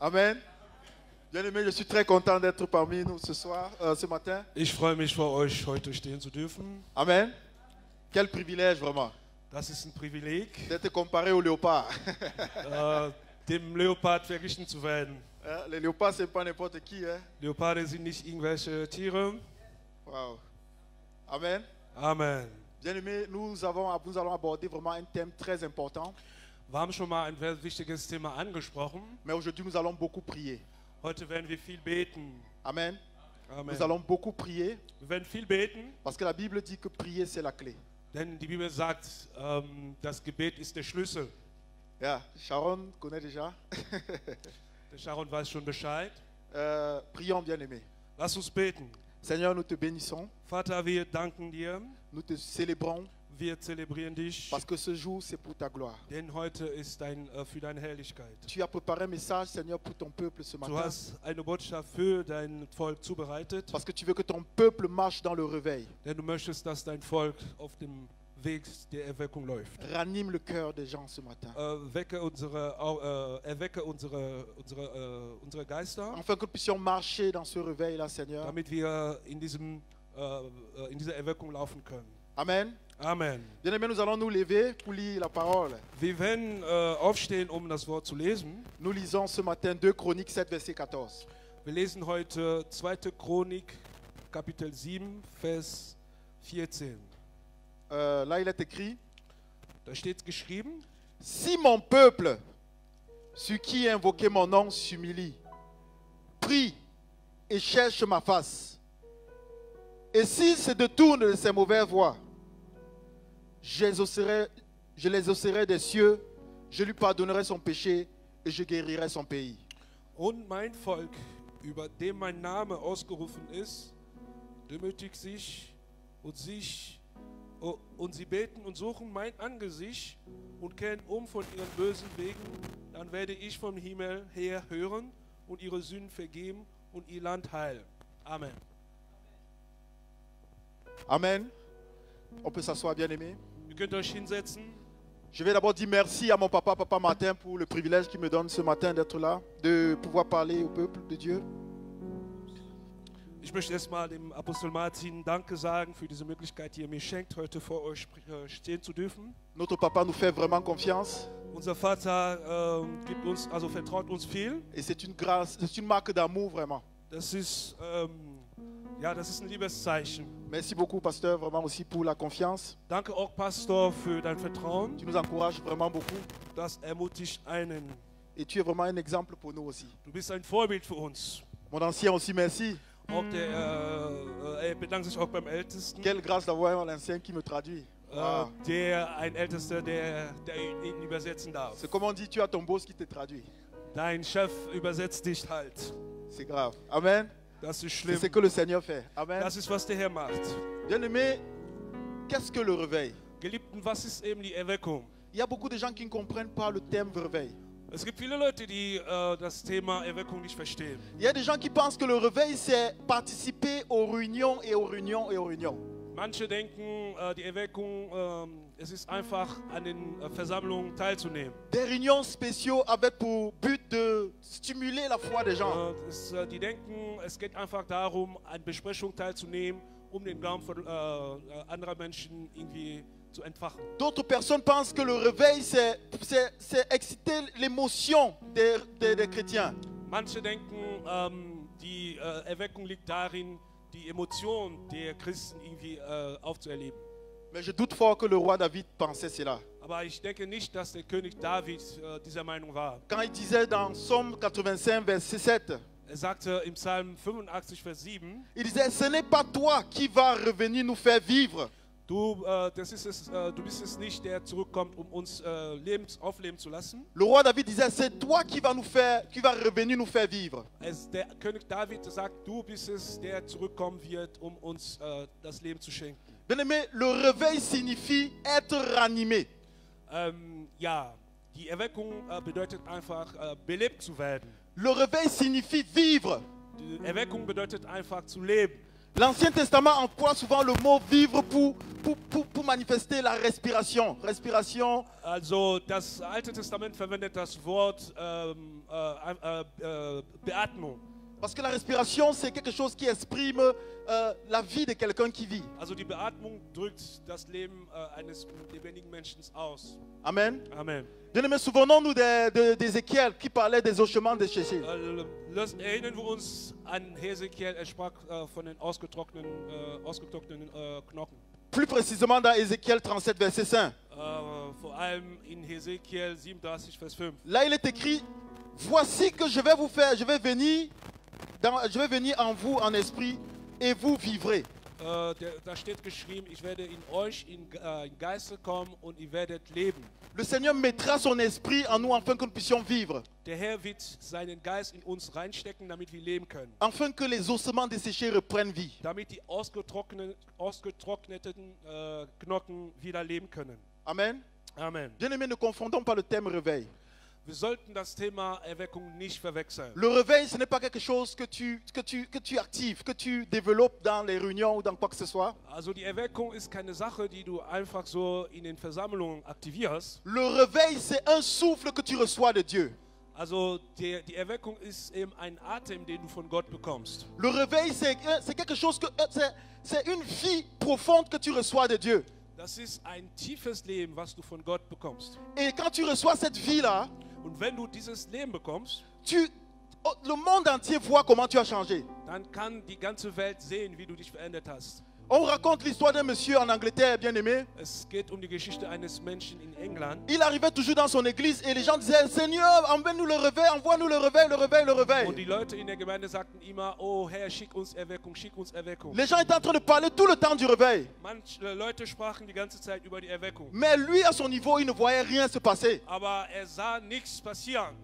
Amen. Bien-aimé, je suis très content d'être parmi nous ce matin. Ich freue mich, vor euch heute stehen zu dürfen. Amen. Quel privilège vraiment Das ist ein Privileg, d'être comparé au léopard. dem Leopard verglichen zu werden. Les léopards, c'est pas n'importe qui. Hein? Leoparde sind nicht irgendwelche Tiere. Wow. Amen. Amen. Bien-aimé, nous allons aborder vraiment un thème très important. Wir haben schon mal ein sehr wichtiges Thema angesprochen. Mais aujourd'hui, nous allons beaucoup prier. Heute werden wir viel beten. Amen. Amen. Nous allons beaucoup prier Wir werden viel beten, parce que la Bible dit que prier, c'est la clé. denn die Bibel sagt, das Gebet ist der Schlüssel. Yeah. Sharon connaît déjà. Der Sharon weiß schon Bescheid. Prions, bien-aimé. Lass uns beten. Seigneur, nous te bénissons. Vater, wir danken dir. Nous te célébrons Wir zelebrieren dich, parce que ce jour, c'est pour ta gloire. denn heute ist für deine Herrlichkeit. Tu as préparé un message, Seigneur, pour ton peuple ce Du matin. hast eine Botschaft für dein Volk zubereitet, Parce que tu veux que ton peuple marche dans le réveil. denn du möchtest, dass dein Volk auf dem Weg der Erweckung läuft. Ranime le cœur des gens ce matin. Erwecke unsere Geister, Afin que nous puissions marcher dans ce réveil-là, Seigneur. damit wir in dieser Erweckung laufen können. Amen. Amen. Bien-aimés, nous allons nous lever pour lire la parole. Wir werden aufstehen, um das Wort zu lesen. Nous lisons ce matin 2 Chroniques 7, verset 14. Wir lesen heute 2. Chronik, Kapitel 7, Vers 14. Là, il est écrit: Da steht geschrieben: Si mon peuple, sur qui invoqué mon nom, s'humilie, prie et cherche ma face, et s'il se détourne de ses mauvaises voies, je les osserai des cieux, je lui pardonnerai son péché et je guérirai son pays. Und mein Volk, über dem mein Name ausgerufen ist, demütigt sich und sie beten und suchen mein Angesicht und kehren um von ihren bösen Wegen, dann werde ich vom Himmel her hören und ihre Sünden vergeben und ihr Land heilen. Amen. Amen. On peut s'asseoir, bien-aimé. Ihr könnt euch hinsetzen. Je vais d'abord dire merci à mon papa Martin pour le privilège qu'il me donne ce matin d'être là, de pouvoir parler au peuple de Dieu. Ich möchte erstmal dem Apostel Martin Danke sagen für diese Möglichkeit, die er mir schenkt, heute vor euch stehen zu dürfen. Notre papa nous fait vraiment confiance Unser Vater vertraut uns viel. et c'est une grâce, c'est une marque d'amour vraiment. Das ist ein Liebeszeichen. Merci beaucoup, pasteur, vraiment aussi pour la confiance. Danke auch, Pastor, für dein Vertrauen. Tu nous encourages vraiment beaucoup Das ermutigt einen. et tu es vraiment un exemple pour nous aussi. Du bist ein Vorbild für uns. Mon ancien aussi, merci. Auch er bedankt sich auch beim Ältesten. Quelle grâce d'avoir un ancien qui me traduit. Ah. Ein Ältester, der ihn übersetzen darf. C'est comme on dit, tu as ton boss qui te traduit. Dein Chef übersetzt dich halt. C'est grave. Amen. Das ist C'est schlimm. ce que le Seigneur fait. Amen. Das ist, was der Herr macht. Bien-aimé, qu'est-ce que le réveil? Geliebten, was ist eben die Erweckung? Il y a beaucoup de gens qui ne comprennent pas le thème réveil. Es gibt viele Leute, die das Thema Erweckung nicht verstehen. Il y a des gens qui pensent que le réveil, c'est participer aux réunions et aux réunions et aux réunions. Manche denken, die Erweckung, es ist einfach an den Versammlungen teilzunehmen. Des réunions spéciaux avec pour but de stimuler la foi des gens. Die denken, es geht einfach darum, an Besprechungen teilzunehmen, um den Glauben von anderer Menschen irgendwie zu entfachen. D'autres personnes pensent que le réveil, c'est exciter l'émotion des chrétiens. Manche denken, die Erweckung liegt darin, die Emotionen der Christen irgendwie aufzuerleben. Mais je doute fort que le roi David pensait cela. Aber ich denke nicht, dass der König David dieser Meinung war. Quand il disait dans Psaume 85, verset 7, Er sagte im Psalm 85, Vers 7, il disait, ce n'est pas toi qui vas revenir nous faire vivre. du bist es nicht, der zurückkommt, um uns aufleben zu lassen. Le roi David disait, c'est toi qui vas revenir nous faire vivre. Der König David sagt, du bist es, der zurückkommen wird, um uns das Leben zu schenken. Bien-aimé, le réveil signifie être ranimé. Die Erweckung bedeutet einfach, belebt zu werden. Le réveil signifie vivre. Die Erweckung bedeutet einfach zu leben. L'Ancien Testament emploie souvent le mot vivre pour manifester la respiration. Respiration, Also das Alte Testament verwendet das Wort Beatmung. parce que la respiration, c'est quelque chose qui exprime la vie de quelqu'un qui vit. Also die Beatmung drückt das Leben eines lebendigen Menschen aus. Amen. Amen. Bien-aimés, souvenons-nous d'Ézéchiel qui parlait des hochements desséchés. Erinnern wir uns an Hesekiel, er sprach von den ausgetrockneten Knochen. Plus précisément dans Ézéchiel 37, verset 5. Vor allem in Hesekiel 37, Vers 5. Là, il est écrit, voici que je vais vous faire, je vais venir en vous en esprit et vous vivrez. Da steht geschrieben, ich werde in euch in Geiste kommen und ihr werdet leben. Le Seigneur mettra son esprit en nous afin que nous puissions vivre. Der Herr wird seinen Geist in uns reinstecken, damit wir leben können. Afin que les ossements desséchés reprennent vie. Damit die ausgetrockneten Knochen wieder leben können. Amen. Amen. Bien-aimés, ne confondons pas le thème réveil. Wir sollten das Thema Erweckung nicht verwechseln. Le réveil, ce n'est pas quelque chose que tu actives, que tu développes dans les réunions ou dans quoi que ce soit. Also die Erweckung ist keine Sache, die du einfach so in den Versammlungen aktivierst. Le réveil, c'est un souffle que tu reçois de Dieu. Also die Erweckung ist eben ein Atem, den du von Gott bekommst. Le réveil, c'est quelque chose que c'est une vie profonde que tu reçois de Dieu. Das ist ein tiefes Leben, was du von Gott bekommst. Et quand tu reçois cette vie-là, Und wenn du dieses Leben bekommst, le monde entier voit comment tu as changé. dann kann die ganze Welt sehen, wie du dich verändert hast. On raconte l'histoire d'un monsieur en Angleterre, bien aimé. Es geht die Geschichte eines Menschen in England. Il arrivait toujours dans son église et les gens disaient, Seigneur, envoie-nous le réveil, envoie-nous le réveil, le réveil, le réveil. Und die Leute in der Gemeinde sagten immer, oh Herr, schick uns Erweckung, schick uns Erweckung. Les gens étaient en train de parler tout le temps du réveil. Manche Leute sprachen die ganze Zeit über die Erweckung. Mais lui, à son niveau, il ne voyait rien se passer. Aber sah nichts passieren.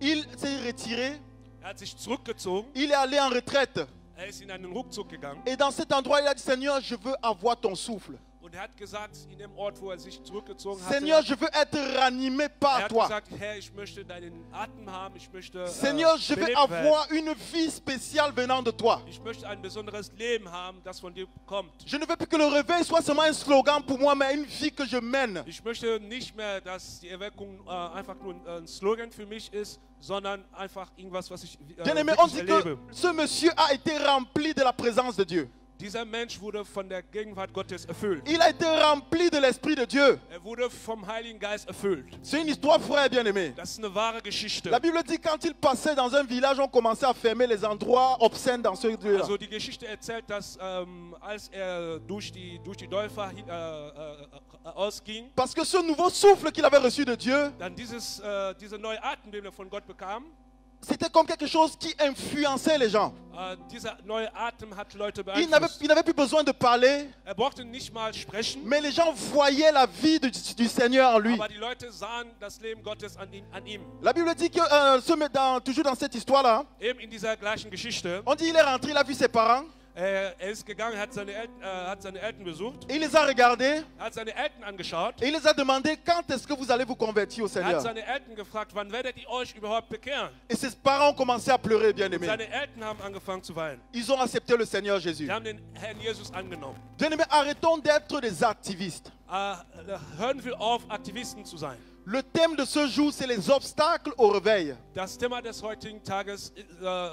Il s'est retiré, Hat sich zurückgezogen. il est allé en retraite. Ist in einen Rückzug gegangen. Et dans cet endroit, il a dit, Seigneur, je veux avoir ton souffle. Und hat gesagt, in dem Ort, wo sich zurückgezogen hatte, Seigneur, je veux être ranimé par hat toi. gesagt, Herr, ich möchte deinen Atem haben, ich möchte Seigneur, je veux belebt werden. avoir une vie spéciale venant de toi. Ich möchte ein besonderes Leben haben, das von dir kommt. Je ne veux plus que le réveil soit seulement un slogan pour moi, mais une vie que je mène. Ich möchte nicht mehr, dass die Erweckung einfach nur ein Slogan für mich ist, sondern einfach irgendwas, was ich Bien-aimé, on wirklich dit erlebe. que ce monsieur a été rempli de la présence de Dieu. Dieser Mensch wurde von der Gegenwart Gottes erfüllt. Il a été rempli de l'Esprit de Dieu. Wurde vom Heiligen Geist erfüllt. C'est une histoire vraie, bien-aimé. Das ist eine wahre Geschichte. La Bible dit quand il passait dans un village, on commençait à fermer les endroits obscènes dans ce lieu-là. Also die Geschichte erzählt, dass als durch die Dörfer ausging, Parce que ce nouveau souffle qu'il avait reçu de Dieu, dann dieser neue Atem, den er von Gott bekam, c'était comme quelque chose qui influençait les gens. Dieser neue Atem hat Leute Il beeinflusst. n'avait plus besoin de parler, Brauchte nicht mal sprechen, mais les gens voyaient la vie du Seigneur en lui. aber die Leute sahen das Leben Gottes an ihm. La Bible dit que, toujours dans cette histoire-là, Eben in dieser gleichen Geschichte. on dit il est rentré, il a vu ses parents, Ist gegangen, hat seine Eltern besucht, il les a regardés, hat seine Eltern angeschaut, et il les a demandé quand est-ce que vous allez vous convertir au hat Seigneur. seine Eltern gefragt, wann werdet ihr euch überhaupt bekehren? Et ses parents ont commencé à pleurer, bien aimé. Seine Eltern haben angefangen zu weinen. Ils ont accepté le Seigneur Jésus. Sie haben den Herrn Jesus angenommen. Bien aimé, arrêtons d'être des activistes. Hören wir auf, Aktivisten zu sein. Le thème de ce jour, c'est les obstacles au réveil. Das Thema des heutigen Tages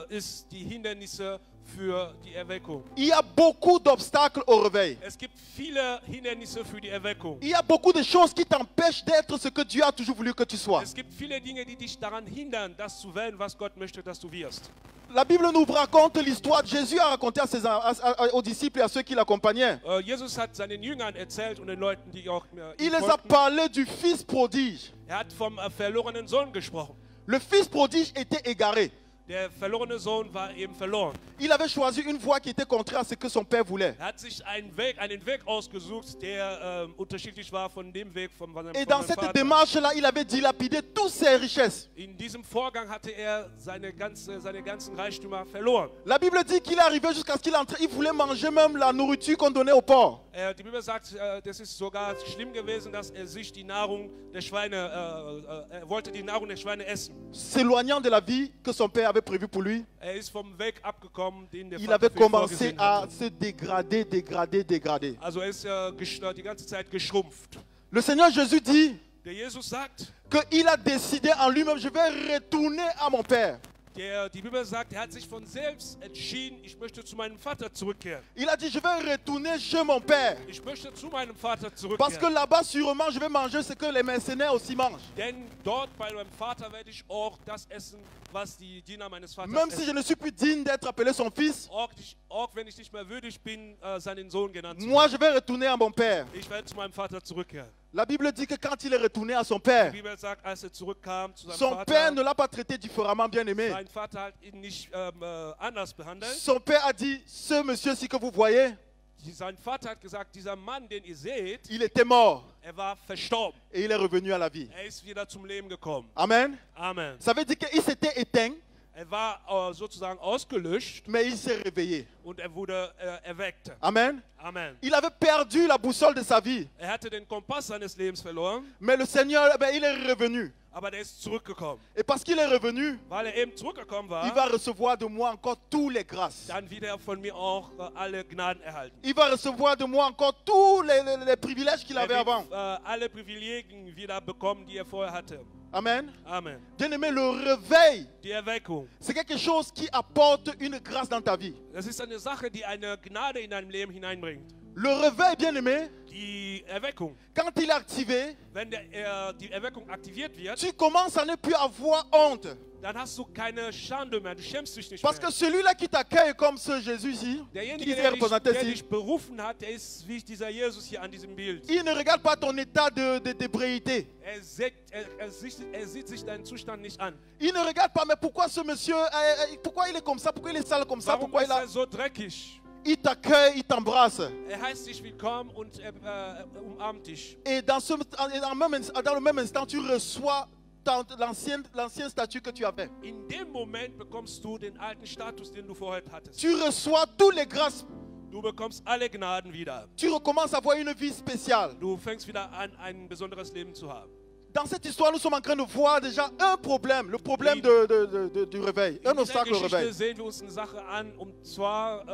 ist die Hindernisse für die Erweckung. Il y a beaucoup d'obstacles au réveil. Es gibt viele Hindernisse für die Erweckung. Il y a beaucoup de choses qui t'empêchent d'être ce que Dieu a toujours voulu que tu sois. Es gibt viele Dinge, die dich daran hindern, das zu werden, was Gott möchte, dass du wirst. La Bible nous raconte l'histoire. Jésus a raconté aux disciples et à ceux qui l'accompagnaient. Jesus hat seinen Jüngern erzählt und den Leuten, die auch Il ihm les a folgten. parlé du fils prodige. Hat vom verlorenen Sohn gesprochen. Le fils prodige était égaré. Der verlorene Sohn war eben verloren. Il avait choisi une voie qui était contraire à ce que son père voulait. Er hat sich einen Weg ausgesucht, der unterschiedlich war von dem Weg von seinem Et dans cette Vater. démarche-là, il avait dilapidé toutes ses richesses. In diesem Vorgang hatte er seine ganzen Reichtümer verloren. La Bible dit qu'il est arrivé jusqu'à ce qu'il entre. Il voulait manger même la nourriture qu'on donnait aux porcs. Die Bibel sagt, das ist sogar schlimm gewesen, dass er sich die Nahrung der Schweine, er wollte die Nahrung der Schweine essen. S'éloignant de la vie que son père avait prévue pour lui, Er ist vom Weg abgekommen, den der il Vater avait für ihn commencé vorgesehen à hatte. se dégrader. Also er ist die ganze Zeit geschrumpft. Le Seigneur Jésus dit Der Jesus sagt, qu'il a décidé en lui-même, je vais retourner à mon père. die Bibel sagt, er hat sich von selbst entschieden, ich möchte zu meinem Vater zurückkehren. Il a dit, je vais retourner chez mon père. Ich möchte zu meinem Vater Parce que zurückkehren. là-bas, sûrement, je vais manger ce que les mercenaires aussi mangent. Denn dort bei meinem Vater werde ich auch das essen, was die Diener meines Vaters Même si je essen. ne suis plus digne d'être appelé son fils, Auch wenn ich nicht mehr würdig bin, seinen Sohn genannt zu moi, werden. je vais retourner à mon père. Ich werde zu meinem Vater zurückkehren. La Bible dit que quand il est retourné à son Die père, Bibel sagt, als er zurückkam zu seinem son père ne Vater, l'a pas traité différemment, bien aimé. sein Vater hat ihn nicht anders behandelt. Son père a dit, ce monsieur-ci que vous voyez, Sein Vater hat gesagt, dieser Mann, den ihr seht, il était mort er war verstorben. et il est revenu à la vie. Er ist wieder zum Leben gekommen. Amen. Amen. Ça veut dire qu'il s'était éteint, Er war sozusagen ausgelöscht mais il s'est réveillé. und er wurde erweckt. Amen. Amen. Il avait perdu la boussole de sa vie, Er hatte den Kompass seines Lebens verloren, mais le Seigneur, eh ben, il est revenu. aber der ist zurückgekommen. Et parce qu'il est revenu, Weil er eben zurückgekommen il war, va recevoir de moi encore toutes les grâces. dann wird er von mir auch alle Gnaden erhalten. Il va recevoir de moi encore tous les privilèges qu'il Er avait avant. wird alle Privilegien wieder bekommen, die er vorher hatte. Amen. Amen. Bien aimé, le réveil, Die Erweckung, c'est quelque chose qui apporte une grâce dans ta vie. das ist eine Sache, die eine Gnade in deinem Leben hineinbringt. Le réveil, bien aimé, Die Erweckung, quand il est activé, wenn die Erweckung aktiviert wird, tu commences à ne plus avoir honte. dann hast du keine Schande mehr, du schämst dich nicht Parce que mehr. celui-là qui t'accueille comme ce Jésus-ci, qui Derjenige, est der représenté ici, dich berufen hat, der ist wie dieser Jesus hier an diesem Bild. il ne regarde pas ton état d'ébriété. Er sieht sich deinen Zustand nicht an. Il ne regarde pas, mais pourquoi ce monsieur, pourquoi il est comme ça, pourquoi il est sale comme ça, Warum pourquoi ist er so dreckig? il t'accueille, il t'embrasse. Er heißt dich willkommen und er umarmt dich. Et dans le même instant, tu reçois l'ancien statut que tu avais. In dem Moment bekommst du den alten Status, den du vorher hattest. Tu reçois toutes les grâces. Du bekommst alle Gnaden wieder. Tu recommences à avoir une vie spéciale. Du fängst wieder an, ein besonderes Leben zu haben. Dans cette histoire, nous sommes en train de voir déjà un problème, le problème du réveil, un In dieser obstacle au Geschichte réveil. sehen wir uns eine Sache an, und zwar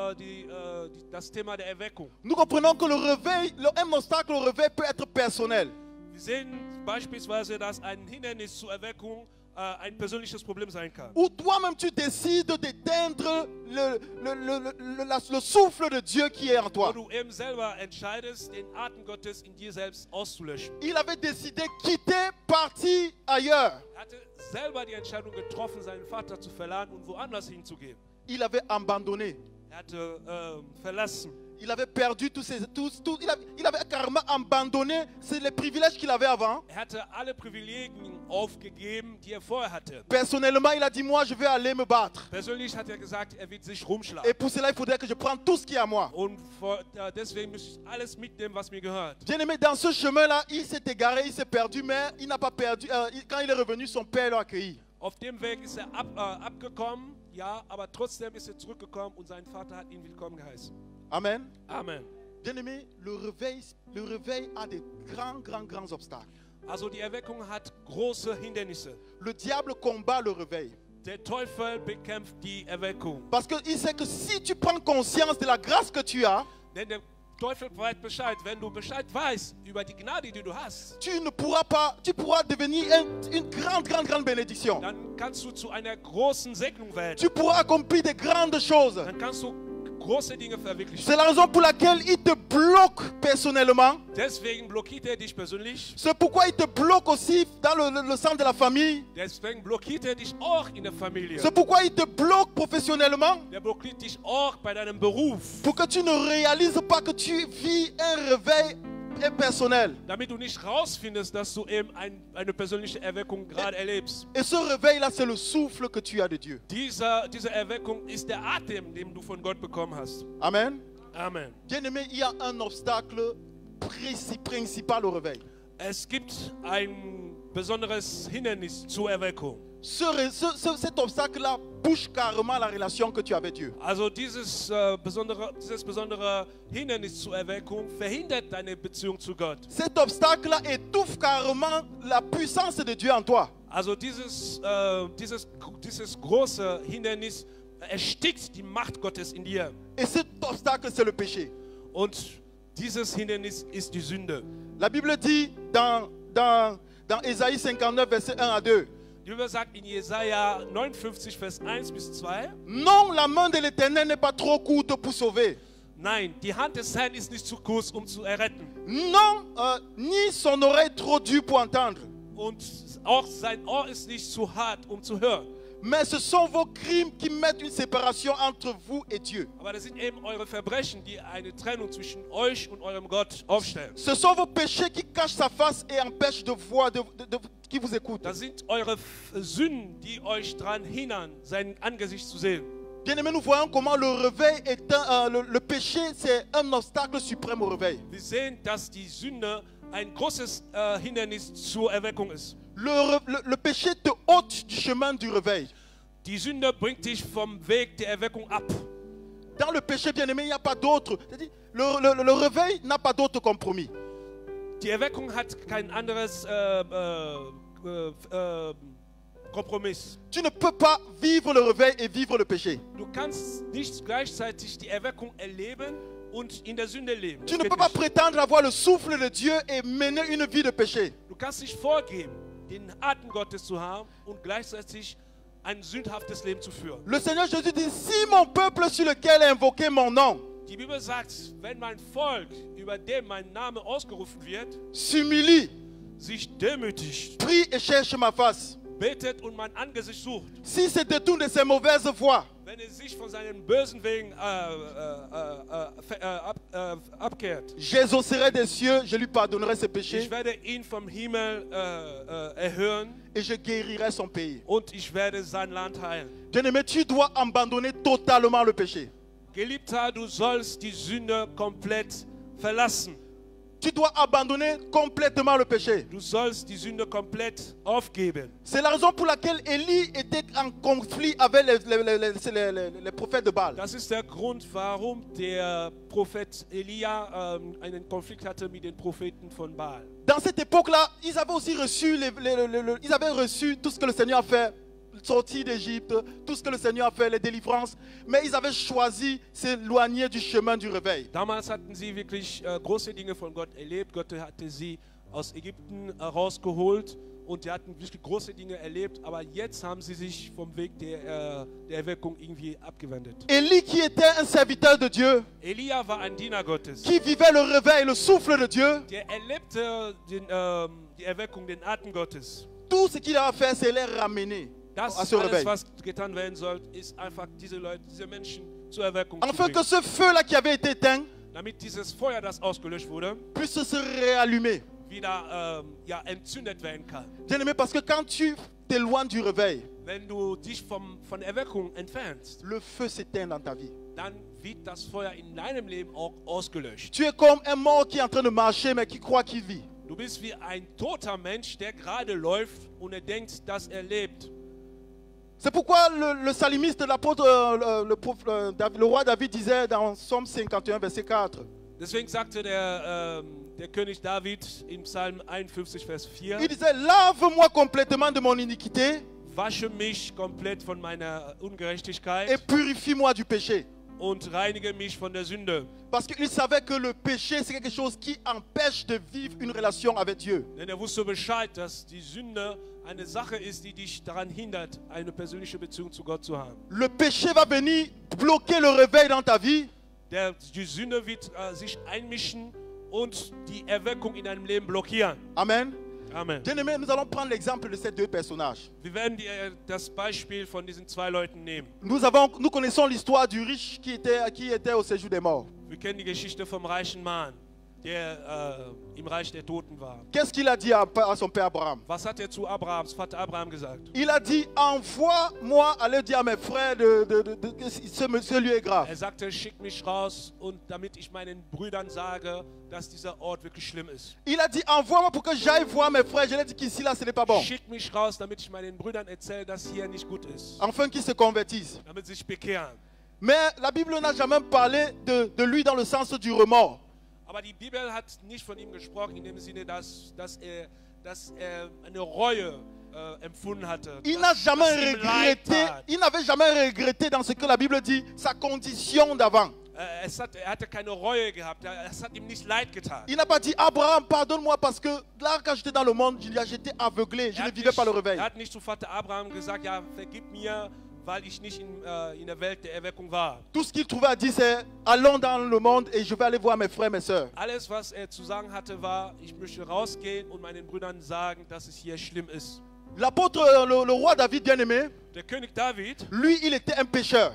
das Thema der Erweckung. Nous comprenons que le réveil, un obstacle au réveil peut être personnel. Wir sehen beispielsweise, dass ein Hindernis zur Erweckung ein persönliches Problem sein kann. Ou toi-même tu décides d'éteindre le souffle de Dieu qui est en Wo toi. du eben selber entscheidest, den Atem Gottes in dir selbst auszulöschen. Il avait décidé de quitter, partir ailleurs. Er hatte selber die Entscheidung getroffen, seinen Vater zu verlassen und woanders hinzugehen. Il avait abandonné. Er hatte verlassen. Il avait perdu il avait carrément abandonné les privilèges qu'il avait avant. Er hatte alle Privilegien aufgegeben, die er vorher hatte. Personnellement, il a dit, moi je vais aller me battre. Persönlich hat er gesagt, er wird sich rumschlagen. Et pour cela, il faudrait que je prenne tout ce qui est à moi. Und deswegen muss ich alles mitnehmen, was mir gehört. Bien aimé, dans ce chemin-là, il s'est égaré, il s'est perdu, mais il n'a pas perdu. Quand il est revenu, son père l'a accueilli. Auf dem Weg ist er abgekommen, ja, aber trotzdem ist er zurückgekommen und sein Vater hat ihn willkommen geheißen. Amen. Amen. Bien aimé, le réveil a des grands obstacles. Also die Erweckung hat große Hindernisse. Le diable combat le réveil. Der Teufel bekämpft die Erweckung. Parce qu'il sait que si tu prends conscience de la grâce que tu as, Denn der Teufel weiß Bescheid. Wenn du Bescheid weißt über die Gnade, die du hast, tu pourras devenir une grande bénédiction. dann kannst du zu einer großen Segnung werden. Tu pourras accomplir de grandes choses. Dann kannst du große Dinge verwirklichen. C'est la raison pour laquelle il te bloque personnellement. Deswegen blockiert er dich persönlich. C'est pourquoi il te bloque aussi dans le centre de la famille. Deswegen blockiert er dich auch in der Familie. C'est pourquoi il te bloque professionnellement. Der blockiert dich auch bei deinem Beruf. Pour que tu ne réalises pas que tu vis un réveil impersonnel. Damit du nicht rausfindest, dass du eben eine persönliche Erweckung gerade erlebst. Et ce réveil-là, c'est le souffle que tu as de Dieu. Diese Erweckung ist der Atem, den du von Gott bekommen hast. Amen. Amen. Bien-aimé, il y a un obstacle principal au réveil. Es gibt ein besonderes Hindernis zur Erweckung. Cet obstacle-là bouche carrément la relation que tu as avec Dieu. Also dieses besondere Hindernis zur Erweckung verhindert deine Beziehung zu Gott. Cet obstacle-là étouffe carrément la puissance de Dieu en toi. Also dieses große Hindernis erstickt die Macht Gottes in dir. Et cet obstacle, c'est le péché. Und dieses Hindernis ist die Sünde. La Bible dit dans Ésaïe 59, verset 1 à 2. Die Bibel sagt in Jesaja 59, Vers 1 bis 2. Non, la main de l'Éternel n'est pas trop courte pour sauver. Nein, die Hand des Herrn ist nicht zu kurz, zu erretten. Non, ni son oreille trop dure pour entendre. Und auch sein Ohr ist nicht zu hart, zu hören. Mais ce sont vos crimes qui mettent une séparation entre vous et Dieu. Aber das sind eben eure Verbrechen, die eine Trennung zwischen euch und eurem Gott aufstellen. Ce sont vos péchés qui cachent sa face et empêchent de voir qui vous écoute. Das sind eure Sünden, die euch daran hindern, sein Angesicht zu sehen. Bien-aimés, nous voyons comment le réveil est le péché, c'est un obstacle suprême au réveil. Wir sehen, dass die Sünde ein großes Hindernis zur Erweckung ist. Le péché te ôte du chemin du réveil. Die Sünde bringt dich vom Weg der Erweckung ab. Dans le péché, bien-aimé, il n'y a pas d'autre. Le réveil n'a pas d'autre compromis. Die Erweckung hat kein anderes Kompromiss. Tu ne peux pas vivre le réveil et vivre le péché. Du kannst nicht gleichzeitig die Erweckung erleben und in der Sünde leben. Tu ne peux pas prétendre avoir le souffle de Dieu et mener une vie de péché. Du kannst nicht vorgeben, den Atem Gottes zu haben und gleichzeitig ein sündhaftes Leben zu führen. Le Seigneur Jésus dit, si mon peuple sur lequel est invoqué mon nom Die Bibel sagt, wenn mein Volk, über dem mein Name ausgerufen wird, s'humilie, sich demütigt, prie et cherche ma face, betet und mein Angesicht sucht, s'il se détourne de ses mauvaises voies, wenn er sich von seinen bösen Wegen abkehrt, j'exaucerai des cieux, je lui pardonnerai ses péchés ich werde ihn vom Himmel erhören et je guérirai son pays. und ich werde sein Land heilen. Bien-aimé, tu dois abandonner totalement le péché. Geliebter, du sollst die Sünde komplett verlassen. Tu dois abandonner complètement le péché. Du sollst die Sünde komplett aufgeben. C'est la raison pour laquelle Élie était en conflit avec les prophètes de Baal. Das ist der Grund, warum der Prophet Elia einen Konflikt hatte mit den Propheten von Baal. Dans cette époque-là, ils avaient aussi reçu, ils avaient reçu tout ce que le Seigneur a fait, sortie d'Égypte, tout ce que le Seigneur a fait, les délivrances, mais ils avaient choisi s'éloigner du chemin du réveil. Damals hatten sie wirklich große Dinge von Gott erlebt. Gott hatte sie aus Ägypten rausgeholt und sie hatten wirklich große Dinge erlebt, aber jetzt haben sie sich vom Weg der Erweckung irgendwie abgewendet. Élie, qui était un serviteur de Dieu, Elia war ein Diener Gottes. qui vivait le réveil, le souffle de Dieu, Der erlebte die Erweckung, den Atem Gottes. tout ce qu'il a fait, c'est les ramener à Das ce alles, réveil. was getan werden soll, ist einfach diese Leute, diese Menschen zur Erweckung zu Afin que bringen. ce feu-là qui avait été éteint Damit dieses Feuer, das ausgelöscht wurde, puisse se réallumer. wieder entzündet werden kann. Bien-aimé, parce que quand tu t'éloignes du réveil, Wenn du dich von Erweckung entfernst, le feu s'éteint dans ta vie. dann wird das Feuer in deinem Leben auch ausgelöscht. Tu es comme un mort qui est en train de marcher, mais qui croit qu'il vit. Du bist wie ein toter Mensch, der gerade läuft und er denkt, dass er lebt. C'est pourquoi le psalmiste, l'apôtre, le roi David disait dans Psaume 51, verset 4, Deswegen sagte der König David im Psalm 51, Vers 4, il disait, lave-moi complètement de mon iniquité wasche mich komplett von meiner Ungerechtigkeit et purifie-moi du péché. und reinige mich von der Sünde. Parce qu'il savait que le péché, c'est quelque chose qui empêche de vivre une relation avec Dieu. Denn er wusste Bescheid, dass die Sünde eine Sache ist, die dich daran hindert, eine persönliche Beziehung zu Gott zu haben. Le péché va venir bloquer le réveil dans ta vie. Die Sünde wird sich einmischen und die Erweckung in deinem Leben blockieren. Amen. Amen. Bien-aimés, nous allons prendre l'exemple de ces deux personnages. Wir werden das Beispiel von diesen zwei Leuten nehmen. Nous connaissons l'histoire du riche qui était au séjour des morts. Wir kennen die Geschichte vom reichen Mann. der im Reich der Toten war. Qu'est-ce qu'il a dit à son père Abraham? Was hat er zu Abrahams Vater Abraham gesagt? Il a dit, envoie-moi aller dire à mes frères que ce lieu est grave. Er sagte, schick mich raus, und damit ich meinen Brüdern sage, dass dieser Ort wirklich schlimm ist. Il a dit, envoie-moi pour que j'aille voir mes frères. Je leur ai dit qu'ici, là, ce n'est pas bon. Schick mich raus, damit ich meinen Brüdern erzähle, dass hier nicht gut ist. Afin qu'ils se convertissent. Damit sie sich bekehren. Mais la Bible n'a jamais parlé de lui dans le sens du remords. Aber die Bibel hat nicht von ihm gesprochen, in dem Sinne, dass er eine Reue empfunden hatte. Il n'a jamais regretté, il n'avait jamais regretté dans ce que la Bible dit, sa condition d'avant. Er hatte keine Reue gehabt, es hat ihm nicht leid getan. Il n'a pas dit, Abraham, pardonne-moi parce que là, quand j'étais dans le monde, j'étais aveuglé, je ne vivais pas le réveil. Er hat nicht zu Vater Abraham gesagt, ja, vergib mir, weil ich nicht in der Welt der Erweckung war. Tout ce qu'il trouvait à dire, c'est, allons dans le monde et je vais aller voir mes frères, mes sœurs. Alles, was er zu sagen hatte, war, ich möchte rausgehen und meinen Brüdern sagen, dass es hier schlimm ist. L'apôtre, le roi David bien-aimé, Der König David, lui, il était un pécheur.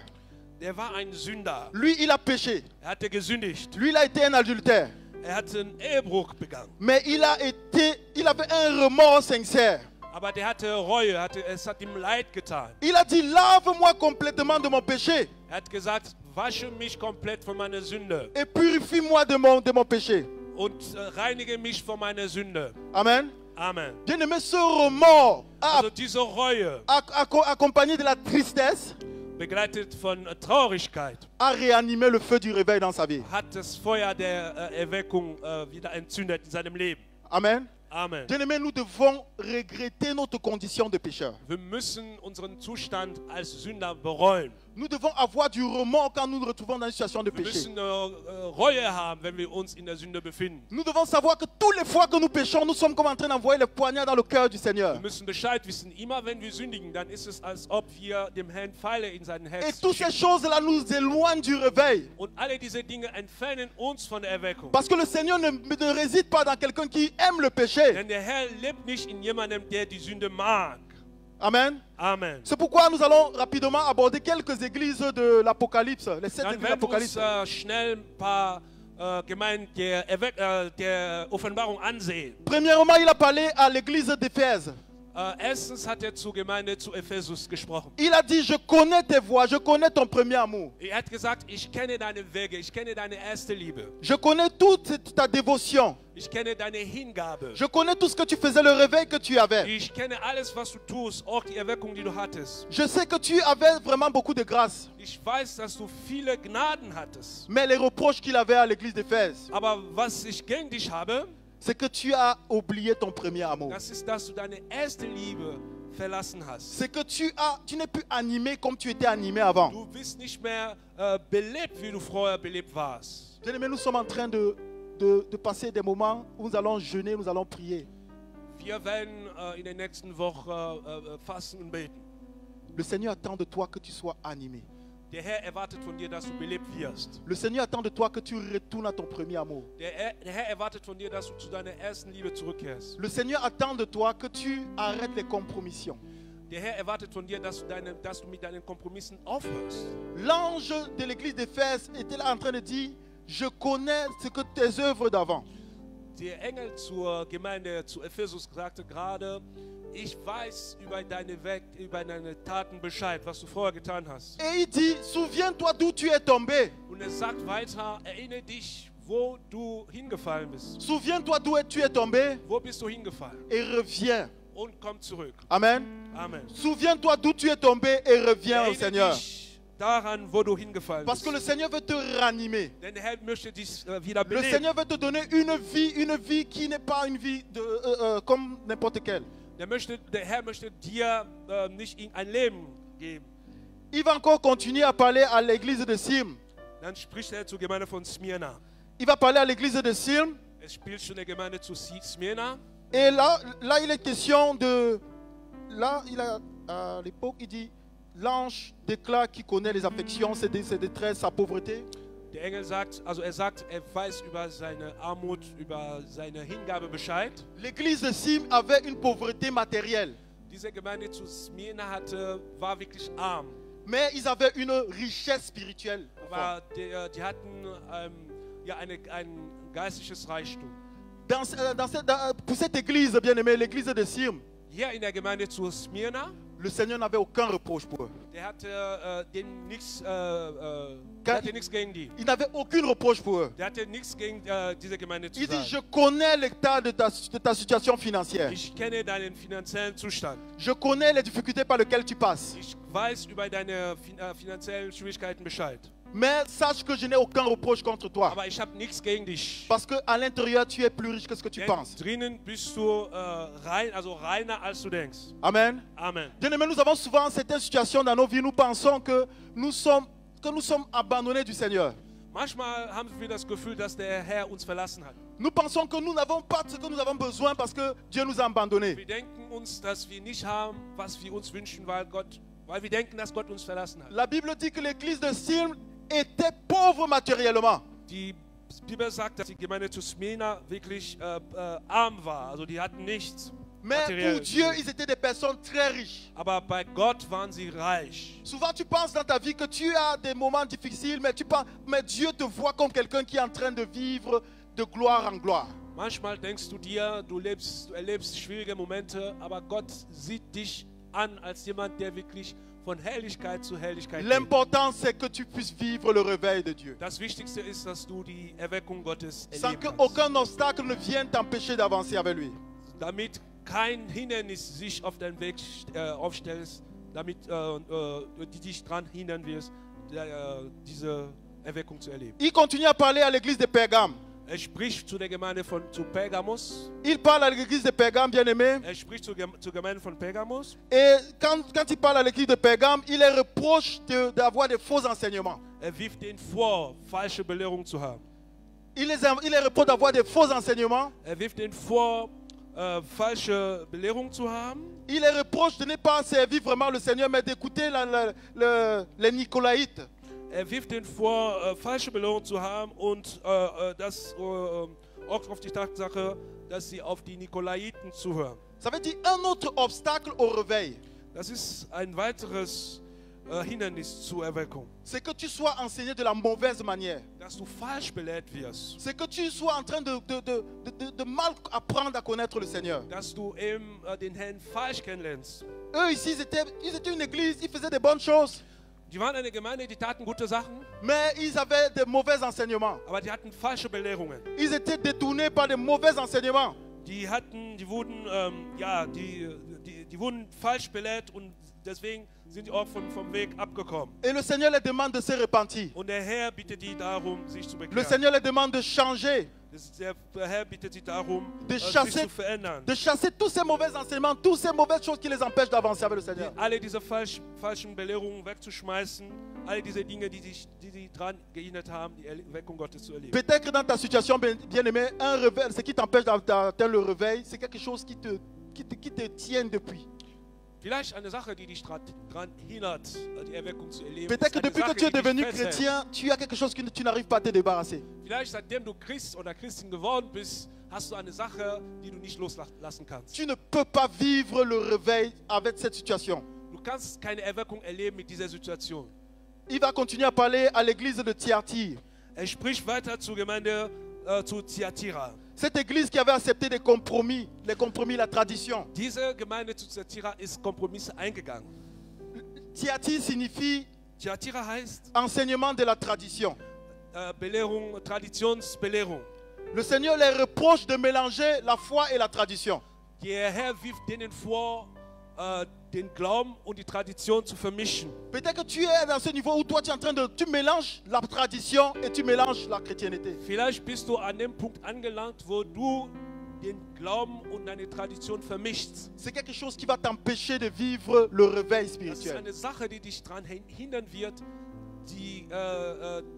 der war ein Sünder. Lui, il a péché. Er hatte gesündigt. Lui, il a été un adultère. Er hatte einen Ehebruch begangen. Mais il avait un remords sincère. Aber der hatte Reue, es hat ihm leid getan. Il a dit, lave-moi complètement de mon péché Er hat gesagt, wasche mich komplett von meiner Sünde et purifie-moi de mon péché. und reinige mich von meiner Sünde. Amen. Amen. Bien-aimé, ce remords Also diese Reue, accompagné de la tristesse begleitet von Traurigkeit, a réanimé le feu du réveil dans sa vie. hat das Feuer der Erweckung wieder entzündet in seinem Leben. Amen. Amen. Bien-aimé, nous devons regretter notre condition de pécheur. Wir müssen unseren Zustand als Sünder bereuen. Nous devons avoir du remords quand nous nous retrouvons dans une situation de Wir péché. müssen Reue haben, wenn wir uns in der Sünde befinden. Nous devons savoir que toutes les fois que nous péchons, nous sommes comme en train d'envoyer les poignards dans le cœur du Seigneur. Wir müssen Bescheid wissen, immer wenn wir sündigen, dann ist es, als ob wir dem Herrn Pfeile in sein Et Herz toutes ces schicken. choses-là nous éloignent du réveil. Und alle diese Dinge entfernen uns von der Erweckung. Parce que le Seigneur ne réside pas dans quelqu'un qui aime le péché. Denn der Herr lebt nicht in jemandem, der die Sünde mag. Amen. Amen. C'est pourquoi nous allons rapidement aborder quelques églises de l'Apocalypse, les 7 Dann églises de werden wir uns l'Apocalypse. schnell ein paar Gemeinden der Offenbarung ansehen. Premièrement, il a parlé à l'église d'Éphèse. Erstens hat er zur Gemeinde zu Ephesus gesprochen. Il a dit, je connais tes voies, je connais ton premier amour. Er hat gesagt, ich kenne deine Wege, ich kenne deine erste Liebe. Je connais toute ta dévotion. Ich kenne deine Hingabe. Je connais tout ce que tu faisais, le réveil que tu avais. Ich kenne alles, was du tust, auch die Erweckung, die du hattest. Je sais que tu avais vraiment beaucoup de grâce. Ich weiß, dass du viele Gnaden hattest. Mais les reproches qu'il avait à l'église d'Éphèse, Aber was ich gegen dich habe, c'est que tu as oublié ton premier amour. das ist, dass du deine erste Liebe verlassen hast. C'est que tu n'es plus animé comme tu étais animé avant. Du bist nicht mehr belebt, wie du vorher belebt warst. Bien-aimés, nous sommes en train de passer des moments où nous allons jeûner, nous allons prier. Wir werden in der nächsten Woche fasten und beten. Le Seigneur attend de toi que tu sois animé. Der Herr erwartet von dir, dass du belebt wirst. Le Seigneur attend de toi que tu retournes à ton premier amour. Der Herr erwartet von dir, dass du zu deiner ersten Liebe zurückkehrst. Le Seigneur attend de toi que tu arrêtes les compromissions. Der Herr erwartet von dir, dass du mit deinen Kompromissen aufhörst. L'ange de l'église d'Éphèse était là en train de dire, je connais ce que tes œuvres d'avant. Der Engel zur Gemeinde zu Ephesus sagte gerade, ich weiß über deine Taten Bescheid, was du vorher getan hast. Et il dit, souviens-toi d'où tu es tombé. Und er sagt weiter, erinnere dich, wo du hingefallen bist. Souviens-toi d'où tu es tombé Wo bist du hingefallen? et reviens. Und komm zurück. Amen. Amen. Souviens-toi d'où tu es tombé et reviens au Erinnere Seigneur. dich daran, wo du hingefallen Parce que le bist. Seigneur veut te ranimer. Denn der Herr möchte dich wieder Le beleben. Seigneur veut te donner une vie qui n'est pas une vie comme n'importe quelle. Der Herr möchte dir nicht ein Leben geben. Il va encore continuer à parler à l'église de Sim. Dann spricht er zur Gemeinde von Smyrna. Il va parler à l'église de Sim. Es spielt schon der Gemeinde zu Smyrna. Et là, il est question de... Là, à l'époque, il dit, l'ange déclare qu'il connaît les affections, ses détresses, sa pauvreté. Der Engel sagt, er weiß über seine Armut, über seine Hingabe Bescheid. L'église de Sim avait une pauvreté matérielle. Diese Gemeinde zu Smyrna war wirklich arm. Mais ils avaient une richesse spirituelle. Aber die hatten einen geistliches Reichtum. Pour cette église, bien-aimée, l'église de Sirm, Hier in der Gemeinde zu Smyrna, le Seigneur n'avait aucun reproche pour eux. der hatte nichts gegen die. Il n'avait aucun reproche pour eux. Der hatte nichts gegen diese Gemeinde zu Il dit, je sagen. connais l'état de ta situation financière. Ich kenne deinen finanziellen Zustand. Je connais les difficultés par lesquelles tu passes. Ich weiß über deine finanziellen Schwierigkeiten Bescheid. Mais sache que je n'ai aucun reproche contre toi. Aber ich habe nichts gegen dich. Parce qu'à l'intérieur, tu es plus riche que ce que tu Denn penses. drinnen bist du reiner als du denkst. Amen. Amen. Bien-aimés, nous avons souvent certaines situations dans nos vies. Nous pensons que nous sommes abandonnés du Seigneur. Manchmal haben wir das Gefühl, dass der Herr uns verlassen hat. Nous pensons que nous n'avons pas ce que nous avons besoin parce que Dieu nous a abandonnés. Wir denken uns, dass wir nicht haben, was wir uns wünschen, weil wir denken, dass Gott uns verlassen hat. La Bible dit que l'église de Sirm était pauvre matériellement. Die Bibel sagt, dass die Gemeinde zu Smyrna wirklich arm war. Also die hatten nichts. Mais pour Dieu, ils étaient des personnes très riches. Aber bei Gott waren sie reich. Souvent, tu penses dans ta vie que tu as des moments difficiles, mais Dieu te voit comme quelqu'un qui est en train de vivre de gloire en gloire. Manchmal denkst du dir, du erlebst schwierige Momente, aber Gott sieht dich an als jemand, der wirklich von Herrlichkeit zu Herrlichkeit geht. L'important, c'est que tu puisses vivre le réveil de Dieu. Das Wichtigste ist, dass du die Erweckung Gottes Sans erleben kannst. qu'aucun obstacle ne vienne t'empêcher d'avancer avec lui. Damit kein Hindernis sich auf deinen Weg aufstellt, damit die dich daran hindern wirst, diese Erweckung zu erleben. Il continue à parler à l'église de Pergame. Spricht zu der Gemeinde zu Pergamos. Il parle à l'église de Pergame, bien-aimé. Spricht zur Gemeinde von Pergamos. Et quand il parle à l'église de Pergame, il les reproche d'avoir des faux enseignements. Wirft ihnen vor, falsche Belehrung zu haben. Il les reproche d'avoir des faux enseignements. Wirft ihnen vor, falsche Belehrung zu haben. Il les reproche de ne pas servir vraiment le Seigneur, mais d'écouter les Nicolaïtes. Wirft ihnen vor, falsche Belehrung zu haben und das auch auf die Tatsache, dass sie auf die Nikolaiten zuhören. Ça veut dire un autre obstacle au réveil. Das ist ein weiteres Hindernis zur Erweckung. C'est que tu sois enseigné de la mauvaise manière. Dass du falsch belehrt wirst. C'est que tu sois en train de mal apprendre à connaître le Seigneur. Dass du eben den Herrn falsch kennenlernst. Eux ici, ils étaient une église, ils faisaient des bonnes choses. Die waren eine Gemeinde, die taten gute Sachen. Mais ils avaient de mauvais enseignements. Aber die hatten falsche Belehrungen. Ils étaient détournés par de mauvais enseignements. Die wurden falsch belehrt und deswegen sind die auch vom Weg abgekommen. Et le Seigneur les demande de se repentir. Und der Herr bittet die darum, sich zu Le bekehren. Seigneur les demande de changer. Der Herr bittet sie darum, De sich chasser zu verändern. tous ces mauvais enseignements, toutes ces mauvaises choses qui les empêchent d'avancer avec le Seigneur. Alle diese falschen Belehrungen wegzuschmeißen, all diese Dinge, die daran gehindert haben, die Erweckung Gottes zu erleben. Peut-être que dans ta situation, bien-aimé, un réveil, ce qui t'empêche d'atteindre le réveil, c'est quelque chose qui te tient depuis. Vielleicht eine Sache, die dich daran hindert, die Erweckung zu erleben. Peut-être que Eine depuis que Sache, tu es die dich devenu festhält. chrétien, tu as quelque chose que tu n'arrives pas à te débarrasser. Vielleicht seitdem du Christ oder Christin geworden bist, hast du eine Sache, die du nicht loslassen kannst. Tu ne peux pas vivre le réveil avec cette situation. Du kannst keine Erweckung erleben mit dieser Situation. Il va continuer à parler à l'église de Thyatire. Spricht weiter zur Gemeinde zu Thyatira. Cette église qui avait accepté les compromis, la tradition. Diese Gemeinde zu Thyatira ist Kompromisse eingegangen. Thyatire signifie Thyatira heißt enseignement de la tradition. Belehrung, Traditionsbelehrung. Le Seigneur les reproche de mélanger la foi et la tradition. Der Herr wirft denen vor, den Glauben und die Tradition zu vermischen. Peut-être que tu es dans ce niveau où toi tu mélanges la tradition et tu mélanges la chrétienté. Vielleicht bist du an dem Punkt angelangt, wo du den Glauben und deine Tradition vermischst. C'est quelque chose qui va t'empêcher de vivre le réveil Das ist spirituel. eine Sache, die dich daran hindern wird, die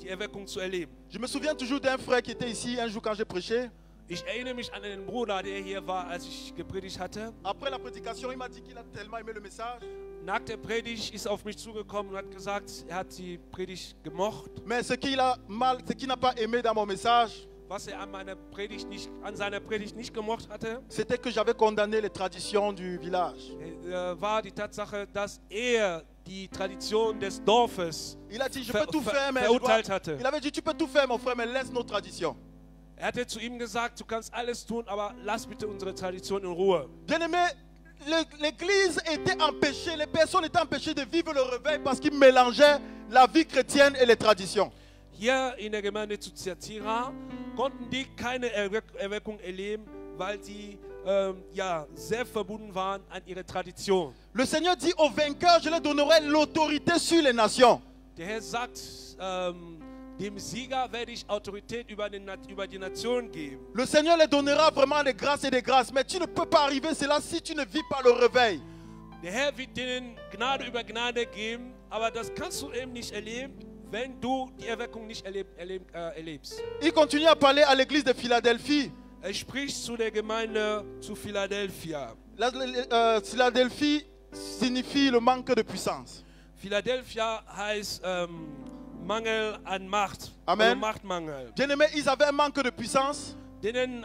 Erweckung zu erleben. Je me souviens toujours d'un frère qui était ici un jour quand j'ai prêché. Ich erinnere mich an einen Bruder, der hier war, als ich gepredigt hatte. Après la prédication, il m'a dit qu'il a tellement aimé le message. Nach der Predigt ist er auf mich zugekommen und hat gesagt, er hat die Predigt gemocht. Mais ce qu'il n'a pas aimé dans mon message, Was er an seiner Predigt nicht gemocht hatte, c'était que j'avais condamné les traditions du village. war die Tatsache, dass er die Tradition des Dorfes Il a dit, je peux tout faire, mais verurteilt hatte. il avait dit, tu peux tout faire, mon frère, mais laisse nos traditions. Er hatte zu ihm gesagt, du kannst alles tun, aber lass bitte unsere Tradition in Ruhe. Bien-aimé, l'église était empêchée, les personnes étaient empêchées de vivre le réveil parce qu'ils mélangeaient la vie chrétienne et les traditions. Hier in der Gemeinde zu Thyatira konnten die keine Erweckung erleben, weil sie sehr verbunden waren an ihre Tradition. Le Seigneur dit aux vainqueurs, je leur donnerai l'autorité sur les nations. Der Herr sagt, dem Sieger werde ich Autorität über die Nation geben. Le Seigneur leur donnera vraiment des grâces et des grâces, mais tu ne peux pas arriver cela si tu ne vis pas le réveil. Der Herr wird denen Gnade über Gnade geben, aber das kannst du eben nicht erleben, wenn du die Erweckung nicht erlebst. Il continue à parler à l'église de Philadelphie. Er spricht zu der Gemeinde zu Philadelphia. Philadelphie signifie le manque de puissance. Philadelphia heißt Mangel an Macht. Amen. Also Machtmangel. Bien-aimés, ils avaient un manque de puissance. Denen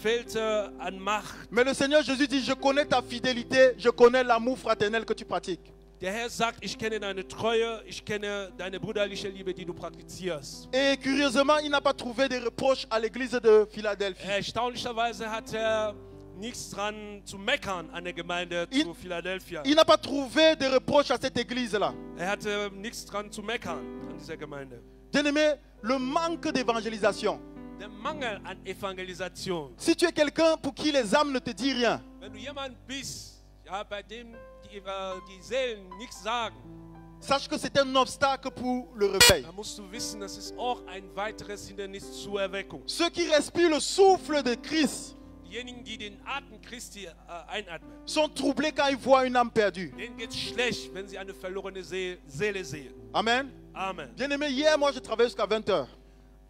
fehlte an Macht. Mais le Seigneur Jésus dit, je connais ta fidélité, je connais l'amour fraternel que tu pratiques. Der Herr sagt, ich kenne deine Treue, ich kenne deine brüderliche Liebe, die du praktizierst. Et curieusement, il n'a pas trouvé de reproches à l'église de Philadelphie. Erstaunlicherweise hat er nichts dran zu meckern an der Gemeinde zu Philadelphia. Il n'a pas trouvé de reproches à cette église-là. Er hatte nichts dran zu meckern an dieser Gemeinde. Bien-aimé, le manque d'évangélisation. Der Mangel an Evangelisation. Si tu es quelqu'un pour qui les âmes ne te disent rien, Wenn du jemand bist, ja, bei dem die Seelen nichts sagen, sache que c'est un obstacle pour le réveil. dann musst du wissen, das ist auch ein weiteres Hindernis zur Erweckung. Ceux qui respirent le souffle de Christ Diejenigen, die den Atem Christi einatmen, sont troublés quand ils voient une âme perdue. denen geht es schlecht, wenn sie eine verlorene Seele sehen. Amen. Amen. Bien-aimé, hier, moi, je travaillais jusqu'à 20h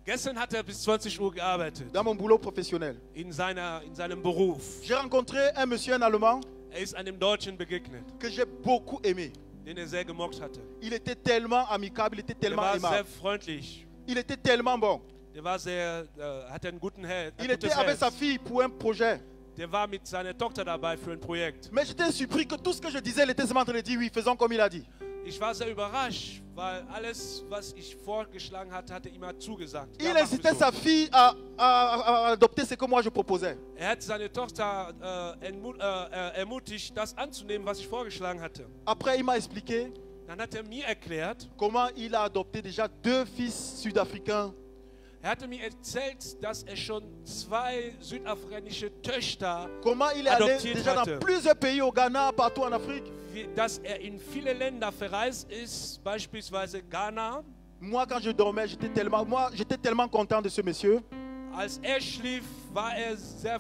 Gestern hat er bis 20 Uhr gearbeitet, dans mon boulot professionnel. in seinem Beruf. J'ai rencontré un monsieur, un Allemand, Er ist einem Deutschen begegnet, que j'ai beaucoup aimé. den er sehr gemocht hatte. Il était tellement amicable, il était Der tellement war sehr aimable. freundlich, Il était tellement bon. der war hatte einen guten Herz. Il était avec sa fille pour un projet. Der war mit seiner Tochter dabei für ein Projekt. Mais j'étais surpris que tout ce que je disais, il était seulement en train de dire oui, faisons comme il a dit. Ich war sehr überrascht, weil alles, was ich vorgeschlagen hatte, hat er immer zugesagt. Ja, Il machen wir incitait so. sa fille à adopter ce que moi je proposais. Er hat seine Tochter ermutigt, das anzunehmen, was ich vorgeschlagen hatte. Après, il m'a expliqué Dann hat er mir erklärt, comment il a adopté déjà 2 fils sud-africains. er hatte mir erzählt, dass er schon 2 südafrikanische Töchter Comment il est allé adoptiert déjà hatte. dans plusieurs pays, au Ghana, partout en Afrique. Dass er in viele Länder verreist ist, beispielsweise Ghana. Moi, quand je dormais, j'étais tellement content de ce monsieur. Als er schlief, war er sehr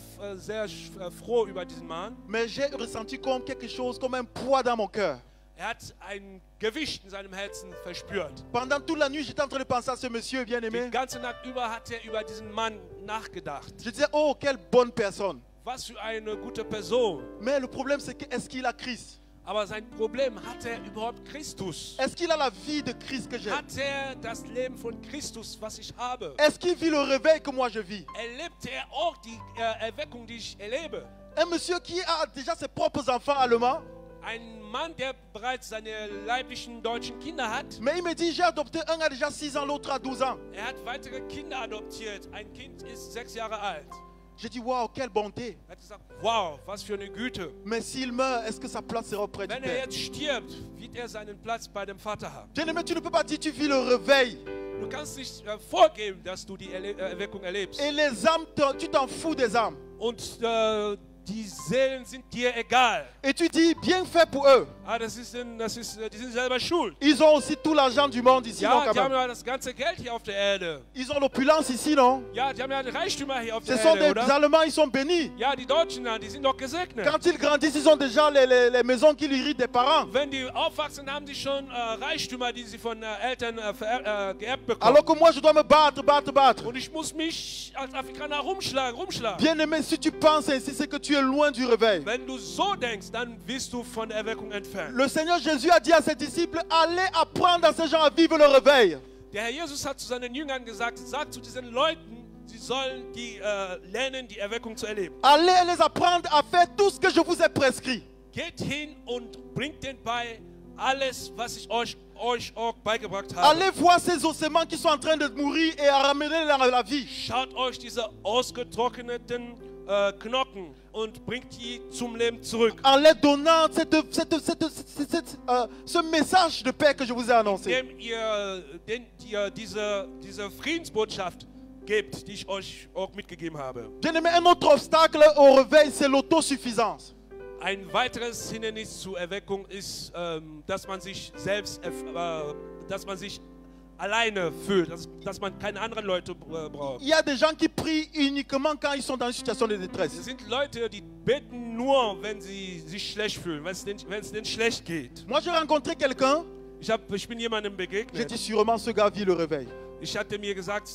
froh über diesen Mann. Mais j'ai ressenti comme quelque chose, comme un poids dans mon cœur. Er hat ein Gewicht in seinem Herzen verspürt. Pendant toute la nuit, j'étais en train de penser à ce monsieur bien-aimé. Die ganze Nacht über hat er über diesen Mann nachgedacht. Je disais, oh, quelle bonne personne. Was für eine gute Person. Mais le problème, c'est que est-ce qu'il a Christ? Aber sein Problem, hat er überhaupt Christus? Est-ce qu'il a la vie de Christ que j'ai? Hat er das Leben von Christus, was ich habe? Est-ce qu'il vit le réveil que moi je vis? Erlebt er auch die Erweckung, die ich erlebe? Un monsieur qui a déjà ses propres enfants allemands, Ein Mann, der bereits seine leiblichen deutschen Kinder hat. mais il me dit, j'ai adopté un a déjà 6 ans, l'autre a 12 ans. Er hat weitere Kinder adoptiert. Ein Kind ist 6 Jahre alt. J'ai dit, waouh, quelle bonté. Er hat gesagt, wow, was für eine Güte. Mais s'il meurt, est-ce que sa place sera auprès du Wenn er Père? jetzt stirbt, wird er seinen Platz bei dem Vater haben. Bien-aimé, tu ne peux pas dire tu vis le réveil. Du kannst nicht vorgeben, dass du die Erweckung erlebst. Et les âmes, tu t'en fous des âmes. Und die Seelen sind dir egal. Et tu dis, bien fait pour eux. Die sind selber schuld. Ils ont aussi tout l'argent du monde ici, non, Ja, quand die haben même. ja das ganze Geld hier auf der Erde. Ils ont l'opulence ici, non? Ja, die haben ja den Reichtümer hier auf Ce der sont Erde, des oder? Allemands, ils sont bénis. Ja, die Deutschen, die sind doch gesegnet. Quand ils grandissent, ils ont déjà les maisons qu'ils héritent des parents. Wenn die aufwachsen, haben sie schon Reichtümer, die sie von Eltern geerbt bekommen. Alors que moi, je dois me battre. Und ich muss mich als Afrikaner rumschlagen. Bien-aimé, si tu penses ainsi, c'est que tu es loin du réveil. Wenn du so denkst, dann wirst du von der Erweckung entfernt. Le Seigneur Jésus a dit à ses disciples, allez apprendre à ces gens à vivre le réveil. Der Herr Jesus hat zu seinen Jüngern gesagt, sagt zu diesen Leuten, sie sollen lernen, die Erweckung zu erleben. Allez les apprendre à faire tout ce que je vous ai prescrit. Geht hin und bringt denen bei alles, was ich euch euch auch beigebracht habe. Allez voir ces ossements qui sont en train de mourir et à ramener la vie. Schaut euch diese ausgetrockneten Knochen und bringt die zum Leben zurück. En leur donnant ce message de paix que je vous ai annoncé. Indem ihr diese Friedensbotschaft gebt, die ich euch auch mitgegeben habe. Bien-aimé, un autre obstacle au réveil, c'est l'autosuffisance. Ein weiteres Hindernis zur Erweckung ist, dass man sich selbst, dass man sich alleine fühlt, dass man keine anderen Leute braucht. Il y a des gens qui prient uniquement quand ils sont dans une situation de détresse. Es sind Leute, die beten nur, wenn sie sich schlecht fühlen, wenn es denen schlecht geht. Moi, j'ai rencontré quelqu'un, Ich bin jemandem j'ai begegnet. dit sûrement ce gars vit le réveil. Ich hatte mir gesagt,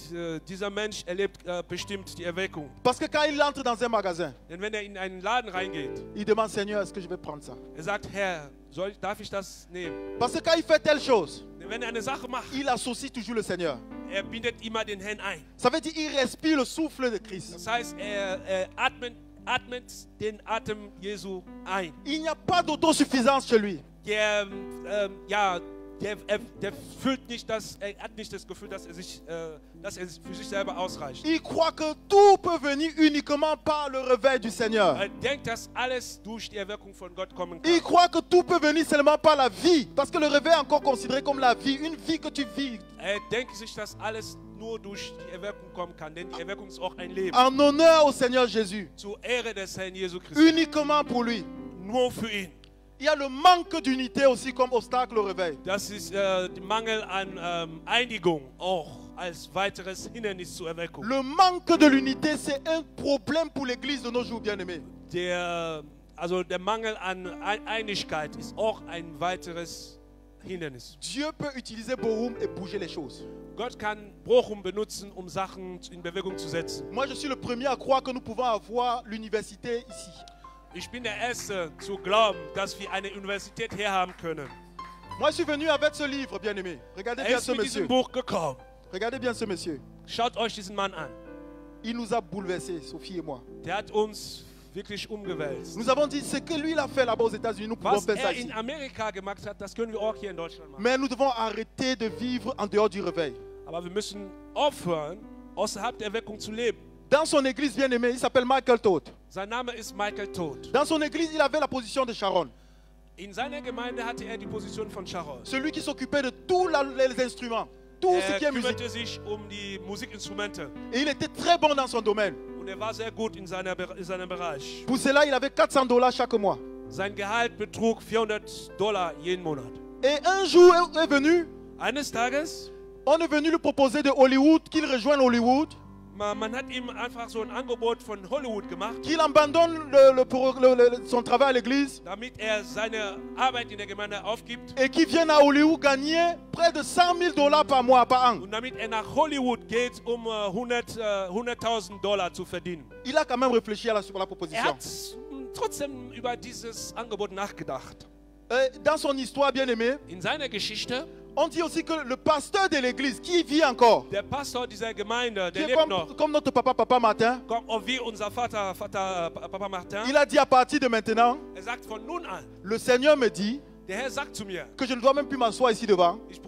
dieser Mensch erlebt bestimmt die Erweckung. Parce que quand il entre dans un magasin, Denn wenn er in einen Laden reingeht, il demande, Seigneur, est-ce que je vais prendre ça? er sagt, Herr, darf ich das nehmen? Parce que quand il fait telle chose, Denn wenn er eine Sache macht, il associe toujours le Seigneur. er bindet immer den Herrn ein. Ça veut dire qu'il respire le souffle de Christ. Das heißt, er atmet den Atem Jesu ein. Il n'y a pas d'autosuffisance chez lui. Der fühlt nicht, er hat nicht das Gefühl, dass er für sich selber ausreicht. Il croit que tout peut venir uniquement par le réveil du Seigneur. Er denkt, dass alles durch die Erweckung von Gott kommen Il kann. croit que tout peut venir seulement par la vie. Parce que le réveil est encore considéré comme la vie, une vie que tu vis. Er denkt sich, dass alles nur durch die Erweckung kommen kann, denn die Erweckung ist auch ein Leben. En honneur au Seigneur Jésus. Zur Ehre des Herrn Jesu Christus. Uniquement pour lui. Nur für ihn. Il y a le manque d'unité aussi comme obstacle au réveil. Das ist der Mangel an Einigung auch als weiteres Hindernis zur Erweckung. Le manque de l'unité, c'est un problème pour l'église de nos jours, bien-aimés. Der Mangel an Einigkeit ist auch ein weiteres Hindernis. Dieu peut utiliser Bochum et bouger les choses. Gott kann Bochum benutzen, um Sachen in Bewegung zu setzen. Moi, je suis le premier à croire que nous pouvons avoir l'université ici. Ich bin der Erste zu glauben, dass wir eine Universität herhaben können. Moi, je suis venu avec ce livre, bien-aimé. Regardez bien Ist ce mit diesem monsieur. Buch gekommen. Regardez bien ce monsieur. Schaut euch diesen Mann an. Il nous a bouleversés, Sophie et moi. Der hat uns wirklich umgewälzt. Nous avons dit, ce que lui, il a fait là-bas aux États-Unis, nous pouvons Was faire ça er ici. in Amerika gemacht hat, das können wir auch hier in Deutschland machen. Mais nous devons arrêter de vivre en dehors du réveil. Aber wir müssen aufhören, außerhalb der Erweckung zu leben. Dans son église bien-aimée, il s'appelle Michael Todd. Sein Name ist Michael Todd. Dans son église, il avait la position de Sharon. In seiner Gemeinde hatte er die Position von Sharon. Celui qui s'occupait de tous les instruments, tout ce qui est musique. Kümmerte sich um die Musikinstrumente. Et il était très bon dans son domaine. Und er war sehr gut in seinem Bereich. Pour cela, il avait $400 chaque mois. Sein Gehalt betrug $400 jeden Monat. Et un jour est venu, Eines Tages, on est venu lui proposer de Hollywood, qu'il rejoigne Hollywood, man hat ihm einfach so ein Angebot von Hollywood gemacht, qu'il abandonne son travail à l'église damit er seine Arbeit in der Gemeinde aufgibt et qu'il vienne à Hollywood gagner près de $100,000 par mois, par an. und damit er nach Hollywood geht, um $100.000 zu verdienen. Il a quand même réfléchi sur la Er proposition. hat trotzdem über dieses Angebot nachgedacht. Dans son histoire bien aimée, In seiner Geschichte, on dit aussi que le pasteur de l'église, qui vit encore, der Pastor dieser Gemeinde, qui der est lebt noch, comme notre papa Martin, wie unser Papa Martin, il a dit à partir de maintenant, er sagt von nun an, le Seigneur me dit der Herr sagt zu mir, que je ne dois même plus m'asseoir ici devant. ich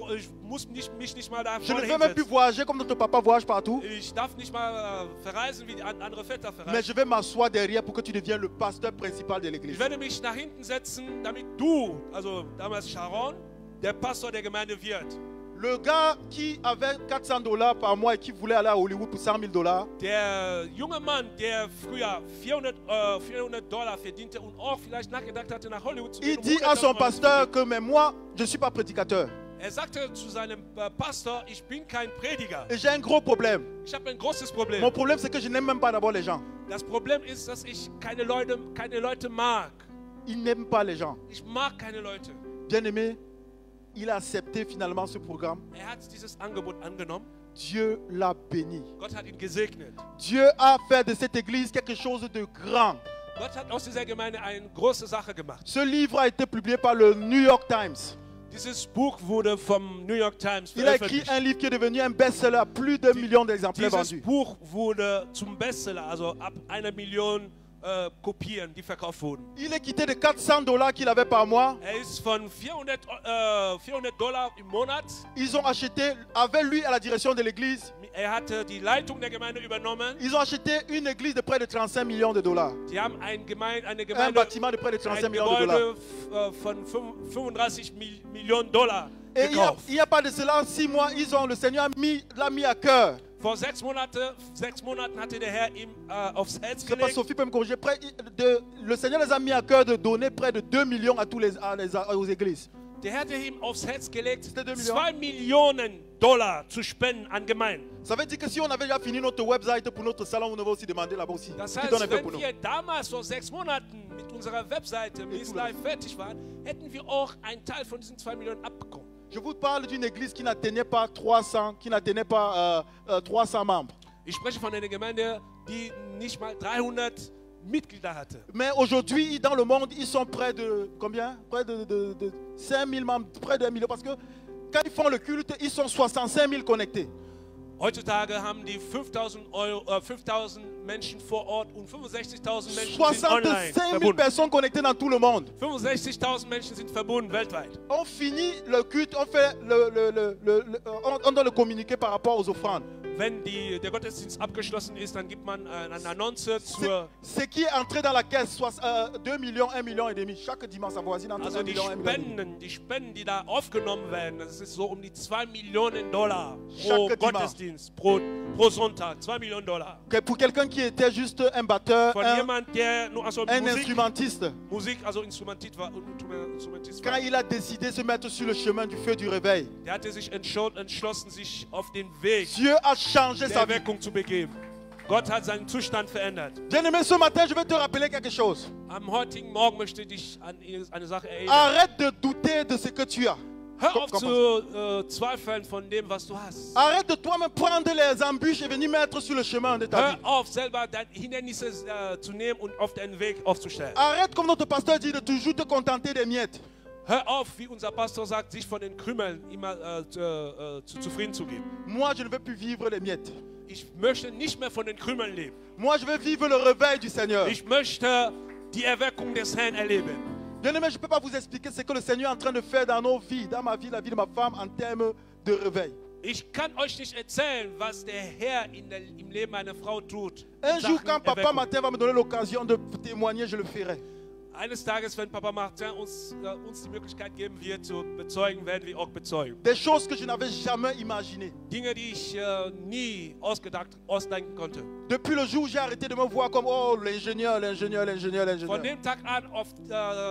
muss mich nicht mal da Je ne vorne vais même plus hinsetzen. voyager comme notre papa voyage partout. Ich darf nicht mal verreisen, wie die andere Väter Mais verreisen. je vais m'asseoir derrière pour que tu deviennes le pasteur principal de l'église. Ich werde mich nach hinten setzen, damit du, also damals Sharon, der Pastor der Gemeinde wird. Le gars qui avait $400 par mois et qui voulait aller à Hollywood pour $100,000, Der junge Mann, der früher $400 verdiente und auch vielleicht nachgedacht hatte, nach Hollywood zu gehen, il um dit à son 100.000 Euro zu pasteur verdienen. que mais moi, je ne suis pas prédicateur. Er sagte zu seinem Pastor, ich bin kein Prediger. Et j'ai un gros problème. Ich habe ein großes Problem. Mon problème, c'est que je n'aime même pas d'abord les gens. Das Problem ist, dass ich keine Leute mag. Il n'aime pas les gens. Ich mag keine Leute. Bien aimé, il a accepté finalement ce programme. Er hat dieses Angebot angenommen. Dieu l'a béni. Gott hat ihn gesegnet. Dieu a fait de cette église quelque chose de grand. Gott hat aus dieser Gemeinde eine große Sache gemacht. Ce livre a été publié par le New York Times. Dieses Buch wurde vom New York Times Il a écrit veröffentlicht. un livre qui est devenu un best-seller à plus d'1 million d'exemplaires Dieses vendus. Buch wurde zum Bestseller, also ab 1 Million kopieren, die verkauft wurden. Il est quitté de $400 qu'il avait par mois. Ist von $400 im Monat. Ils ont acheté, avec lui à la direction de l'église, Hatte die Leitung der Gemeinde übernommen. ils ont acheté une église de près de $35 millions. Die haben eine Un Gemeinde, bâtiment de près de $35 ein millions. Gebäude von 35 Millionen Dollar Et gekauft. il n'y a pas de cela 6 mois, le Seigneur l'a mis à cœur. Vor 6 Monaten hatte der Herr ihm aufs Herz Je sais pas, gelegt. Sophie peut me corriger. Le Seigneur les a mis à cœur de donner près de 2 millions à aux églises. Der hatte ihm aufs Herz gelegt, C'était 2 $2 Millionen Dollar zu spenden an Gemeinden. Ça veut dire que si on avait déjà fini notre website pour notre salon, on avait aussi demandé là-bas aussi. Das Qui donne un heißt, peu wenn pour nous. wir damals vor 6 Monaten mit unserer Webseite Miss Life fertig waren, hätten wir auch einen Teil von diesen 2 Millionen abbekommen. Je vous parle d'une église qui n'atteignait pas 300, 300 membres. Ich spreche von einer Gemeinde, die nicht mal 300 Mitglieder hatte. Mais aujourd'hui, dans le monde, ils sont près de combien? Près de 5 000 membres, près de 1 million. Parce que quand ils font le culte, ils sont 65 000 connectés. Heutzutage haben die 5000 Menschen vor Ort und 65.000 Menschen sind 65 online 000 verbunden. personnes connectées dans tout le monde. 65.000 Menschen sind verbunden weltweit. On finit le culte, on fait on doit le communiquer par rapport aux offrandes. Wenn der Gottesdienst abgeschlossen ist, dann gibt man eine Annonce zur... Ce qui est entré dans la caisse, 2 millions, 1 million et demi. Chaque dimanche, ça voisine entre Also 1 die million, 1 million. die Spenden, die da aufgenommen werden, das ist so um die $2 Millionen pro Chaque Gottesdienst, pro Sonntag, $2 Millionen. Pour quelqu'un qui était juste un batteur, Von jemand, der nur also un instrumentiste, Musik, also Instrumentist war. quand il a décidé de se mettre sur le chemin du feu du réveil, Der hatte sich entschlossen, sich auf den Weg Dieu a changé der sa vie. Erweckung zu begeben. Gott hat seinen Zustand verändert. Bien-aimé, ce matin, je vais te rappeler quelque chose. Am heutigen Morgen möchte ich dich an eine Sache erinnern. Arrête de douter de ce que tu as. Hör auf zu zweifeln von dem, was du hast. Arrête de toi-même prendre les embûches et venir mettre sur le chemin de ta vie. Hör auf, selber deine Hindernisse zu nehmen und auf deinen Weg aufzustellen. Arrête, comme notre pasteur dit, de toujours te contenter des miettes. Hör auf, wie unser Pastor sagt, sich von den Krümeln immer zufrieden zu geben. Moi, je ne veux plus vivre les miettes. Ich möchte nicht mehr von den Krümeln leben. Moi, je veux vivre le réveil du Seigneur. Ich möchte die Erweckung des Herrn erleben. Bien-aimé, je ne peux pas vous expliquer ce que le Seigneur est en train de faire dans nos vies, dans ma vie, la vie de ma femme, en termes de réveil. Ich kann euch nicht erzählen, was der Herr im Leben meiner Frau tut. Un jour, Sachen quand Papa Erweckung. Martin va me donner l'occasion de témoigner, je le ferai. Eines Tages, wenn Papa Martin uns die Möglichkeit geben wird, zu bezeugen, werden wir auch bezeugen. Des choses que je n'avais jamais imaginées. Dinge, die ich nie ausdenken konnte. Depuis le jour où j'ai arrêté de me voir comme, oh, l'ingénieur, l'ingénieur, l'ingénieur, Von l'ingénieur. dem Tag an,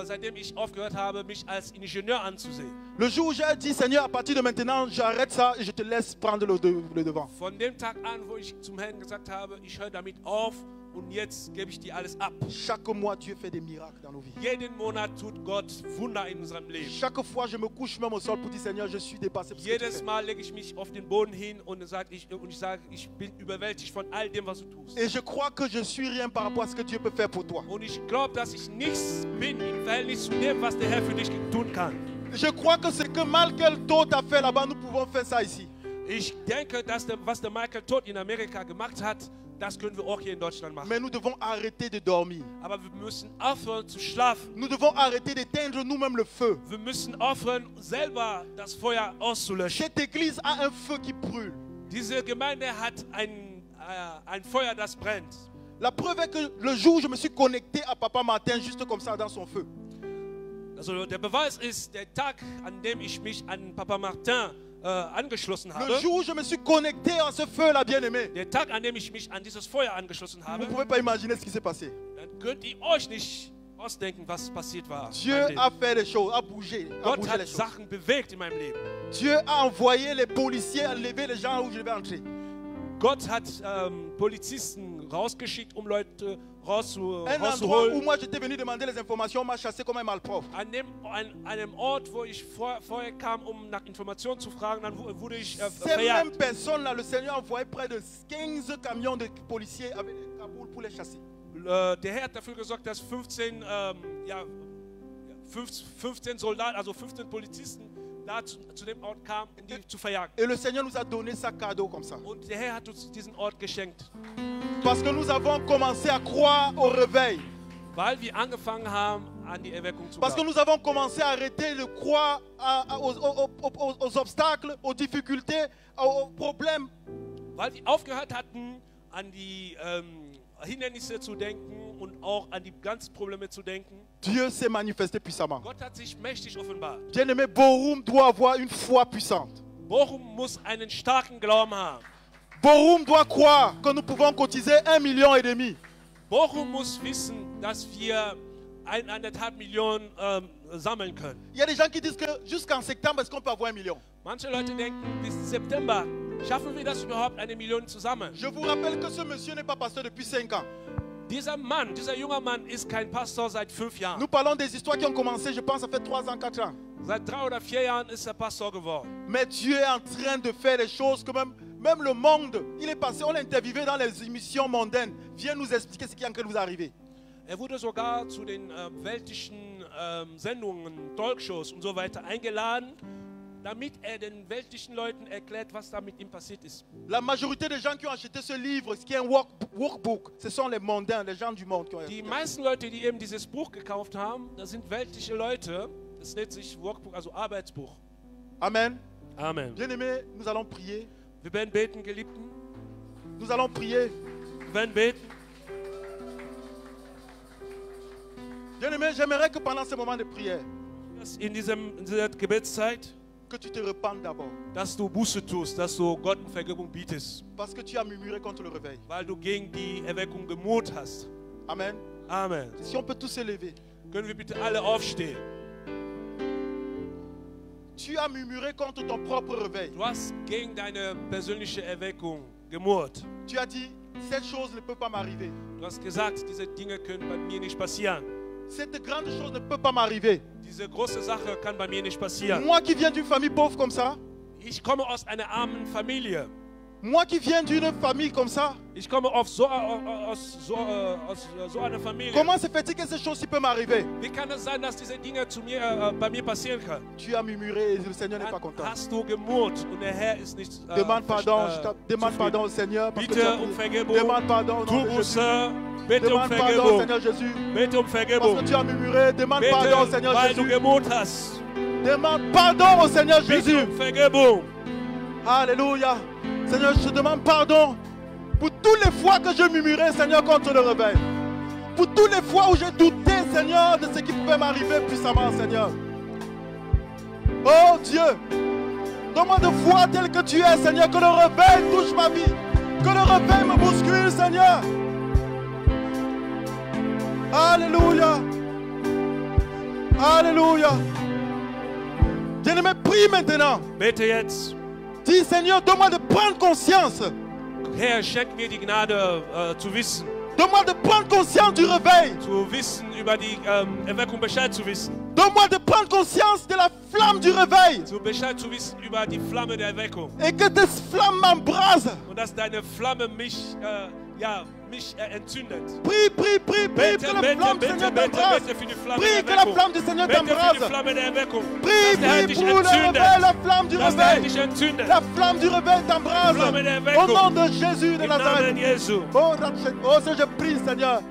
seitdem ich aufgehört habe, mich als Ingenieur anzusehen. Le jour où j'ai dit, Seigneur, à partir de maintenant, j'arrête ça et je te laisse prendre le devant. Von dem Tag an, wo ich zum Herrn gesagt habe, ich höre damit auf und jetzt gebe ich dir alles ab. Chaque mois, Dieu fait des miracles dans nos vies. Jeden Monat tut Gott Wunder in unserem Leben. Chaque fois, je me couche même au sol pour dire, Seigneur, je suis dépassé. Par ce que tu Jedes fais. Mal lege ich mich auf den Boden hin und sage, ich bin überwältigt von all dem, was du tust. Et je crois que je suis rien par rapport à ce que Dieu peut faire pour toi. Und ich glaube, dass ich nichts bin im Verhältnis zu dem, was der Herr für dich tun kann. Je crois que ce que Michael Todd a fait là-bas, nous pouvons faire ça ici. Ich denke, dass was der Michael Todd in Amerika gemacht hat, das können wir auch hier in Deutschland machen. Mais nous devons arrêter de dormir. Aber wir müssen aufhören zu schlafen. Nous devons arrêter d'éteindre nous-mêmes le feu. Wir müssen aufhören, selber das Feuer auszulöschen. Cette église a un feu qui brûle. Diese Gemeinde hat ein Feuer, das brennt. La preuve est que le jour où je me suis connecté à Papa Martin, juste comme ça, dans son feu, Also der Beweis ist der Tag, an dem ich mich an Papa Martin angeschlossen habe. le jour où je me suis connecté à ce feu-là, bien-aimé, Der Tag, an dem ich mich an dieses Feuer angeschlossen vous habe, ne pouvez pas imaginer ce qui s'est passé. dann könnt ihr euch nicht ausdenken, was passiert war. Dieu in meinem a Leben. fait les choses, a bougé Gott les hat choses. Sachen bewegt in meinem Leben. Dieu a envoyé les policiers à lever les gens où je devais entrer. Gott hat Polizisten rausgeschickt, um Leute Un endroit où rauszuholen. moi j'étais venu demander les informations, on m'a chassé comme un malpropre. An einem Ort, wo ich vorher kam, um nach Informationen zu fragen, dann wurde ich Ces mêmes verjagt. personnes-là, le Seigneur a envoyé près de 15 camions de policiers avec les Kaboul pour les chasser. Der Herr hat dafür gesorgt, dass 15 Soldaten, also 15 Polizisten da zu dem Ort kam, um die zu verjagen. Et le Seigneur nous a donné ça cadeau comme ça. Und der Herr hat uns diesen Ort geschenkt, Parce que nous avons commencé à croire au réveil. weil wir angefangen haben, an die Erweckung zu Parce que glauben. nous avons commencé à arrêter de croire aux obstacles, aux difficultés, aux problèmes. Weil wir aufgehört hatten, an die Hindernisse zu denken und auch an die ganzen Probleme zu denken. Dieu s'est manifesté puissamment. Gott hat sich mächtig offenbart. Bien-aimé, Borum doit avoir une foi puissante. Bochum muss einen starken Glauben haben. Borum doit croire que nous pouvons cotiser 1,5 million. Bochum muss wissen, dass wir 1,5 Millionen sammeln können. Il y a des gens qui disent que jusqu'en septembre, est-ce qu'on peut avoir 1 million? Manche Leute denken, bis September schaffen wir das überhaupt, 1 Million zu sammeln. Je vous rappelle que ce monsieur n'est pas pasteur depuis 5 ans. Dieser Mann, dieser junge Mann ist kein Pastor seit 5 Jahren. Nous parlons des histoires qui ont commencé, je pense, ça fait 3 ans, 4 ans. Seit 3 oder 4 Jahren ist er Pastor geworden. Mais Dieu est en train de faire des choses que même le monde, il est passé, on l'a interviewé dans les émissions mondaines. Viens nous expliquer ce qui est en train de vous arriver. Er wurde sogar zu den weltlichen Sendungen, Talkshows und so weiter eingeladen, damit er den weltlichen Leuten erklärt, was da mit ihm passiert ist. La majorité des gens qui ont acheté ce livre, ce qui est un workbook, ce sont les mondains, les gens du monde qui ont acheté. Die meisten Leute, die eben dieses Buch gekauft haben, das sind weltliche Leute. Das nennt sich Workbook, also Arbeitsbuch. Amen. Amen. Bien-aimés, nous allons prier. Wir werden beten, Geliebten. Nous allons prier. Wir werden beten. Bien-aimés, j'aimerais que pendant ce moment de prière, Dass in dieser Gebetszeit, que tu te repentes d'abord. dass du Buße tust, dass du Gott Vergebung bietest, Parce que tu as murmuré contre le réveil. weil du gegen die Erweckung gemurrt hast. Amen. Amen. Si on peut tous se lever. Können wir bitte alle aufstehen? Tu as murmuré contre ton propre réveil. Du hast gegen deine persönliche Erweckung gemurrt. Tu as dit, cette chose ne peut pas m'arriver. Du hast gesagt, diese Dinge können bei mir nicht passieren. Cette grande chose ne peut pas m'arriver. Diese große Sache kann bei mir nicht passieren. Moi qui viens d'une famille pauvre comme ça, Ich komme aus einer armen Familie. moi qui viens d'une famille comme ça, Ich komme aus so einer Familie. comment se fait-il que ces choses-ci peuvent m'arriver? Wie kann es sein, dass diese Dinge bei mir passieren können? Tu as murmuré et le Seigneur n'est pas Dann content. hast du gemurrt und der Herr ist nicht Demande pardon, demande zufrieden. pardon au Seigneur. Parce que tu Bitte as um prié. Vergebung. Demande pardon au Tu nom de Jésus. Buße. Bitte um Demande pardon au Vergebung. Seigneur Jésus. Bitte um Parce Vergebung. que tu as murmuré. Demande pardon au Bitte, Seigneur weil du Jésus. gemurrt hast. Demande pardon au Seigneur Bitte Jésus. um Vergebung. Alléluia. Seigneur, je te demande pardon pour toutes les fois que je murmurais, Seigneur, contre le réveil. Pour toutes les fois où j'ai douté, Seigneur, de ce qui pouvait m'arriver puissamment, Seigneur. Oh Dieu, donne-moi de foi tel que tu es, Seigneur, que le réveil touche ma vie. Que le réveil me bouscule, Seigneur. Alléluia. Alléluia. Bien-aimé, prie maintenant. Bete jetzt. Dis, Seigneur, donne-moi de prendre conscience. Herr, schenk mir die Gnade zu wissen. Donne-moi de prendre conscience du réveil. Zu wissen, über die Erweckung Bescheid zu wissen. Donne-moi de prendre conscience de la flamme du réveil. Zu Bescheid zu wissen über die Flamme der Erweckung. Et que tes flammes m'embrasent. Und dass deine Flamme mich entzündet. Prie, prie, prie, prie, que la flamme du Seigneur t'embrase. Bitte für die Flamme Prie, der que la Erweckung. flamme du Seigneur Bitte für die t'embrase. Flamme der Erweckung. Prie, Dass der Herr prie dich pour le réveil, entzündet. la flamme du Dass der Herr réveil. dich entzündet. La flamme du réveil t'embrase. Flamme der Au Erweckung. nom de Jésus de Im Namen Nazareth. Jesu. Oh Seigneur, je prie, Seigneur,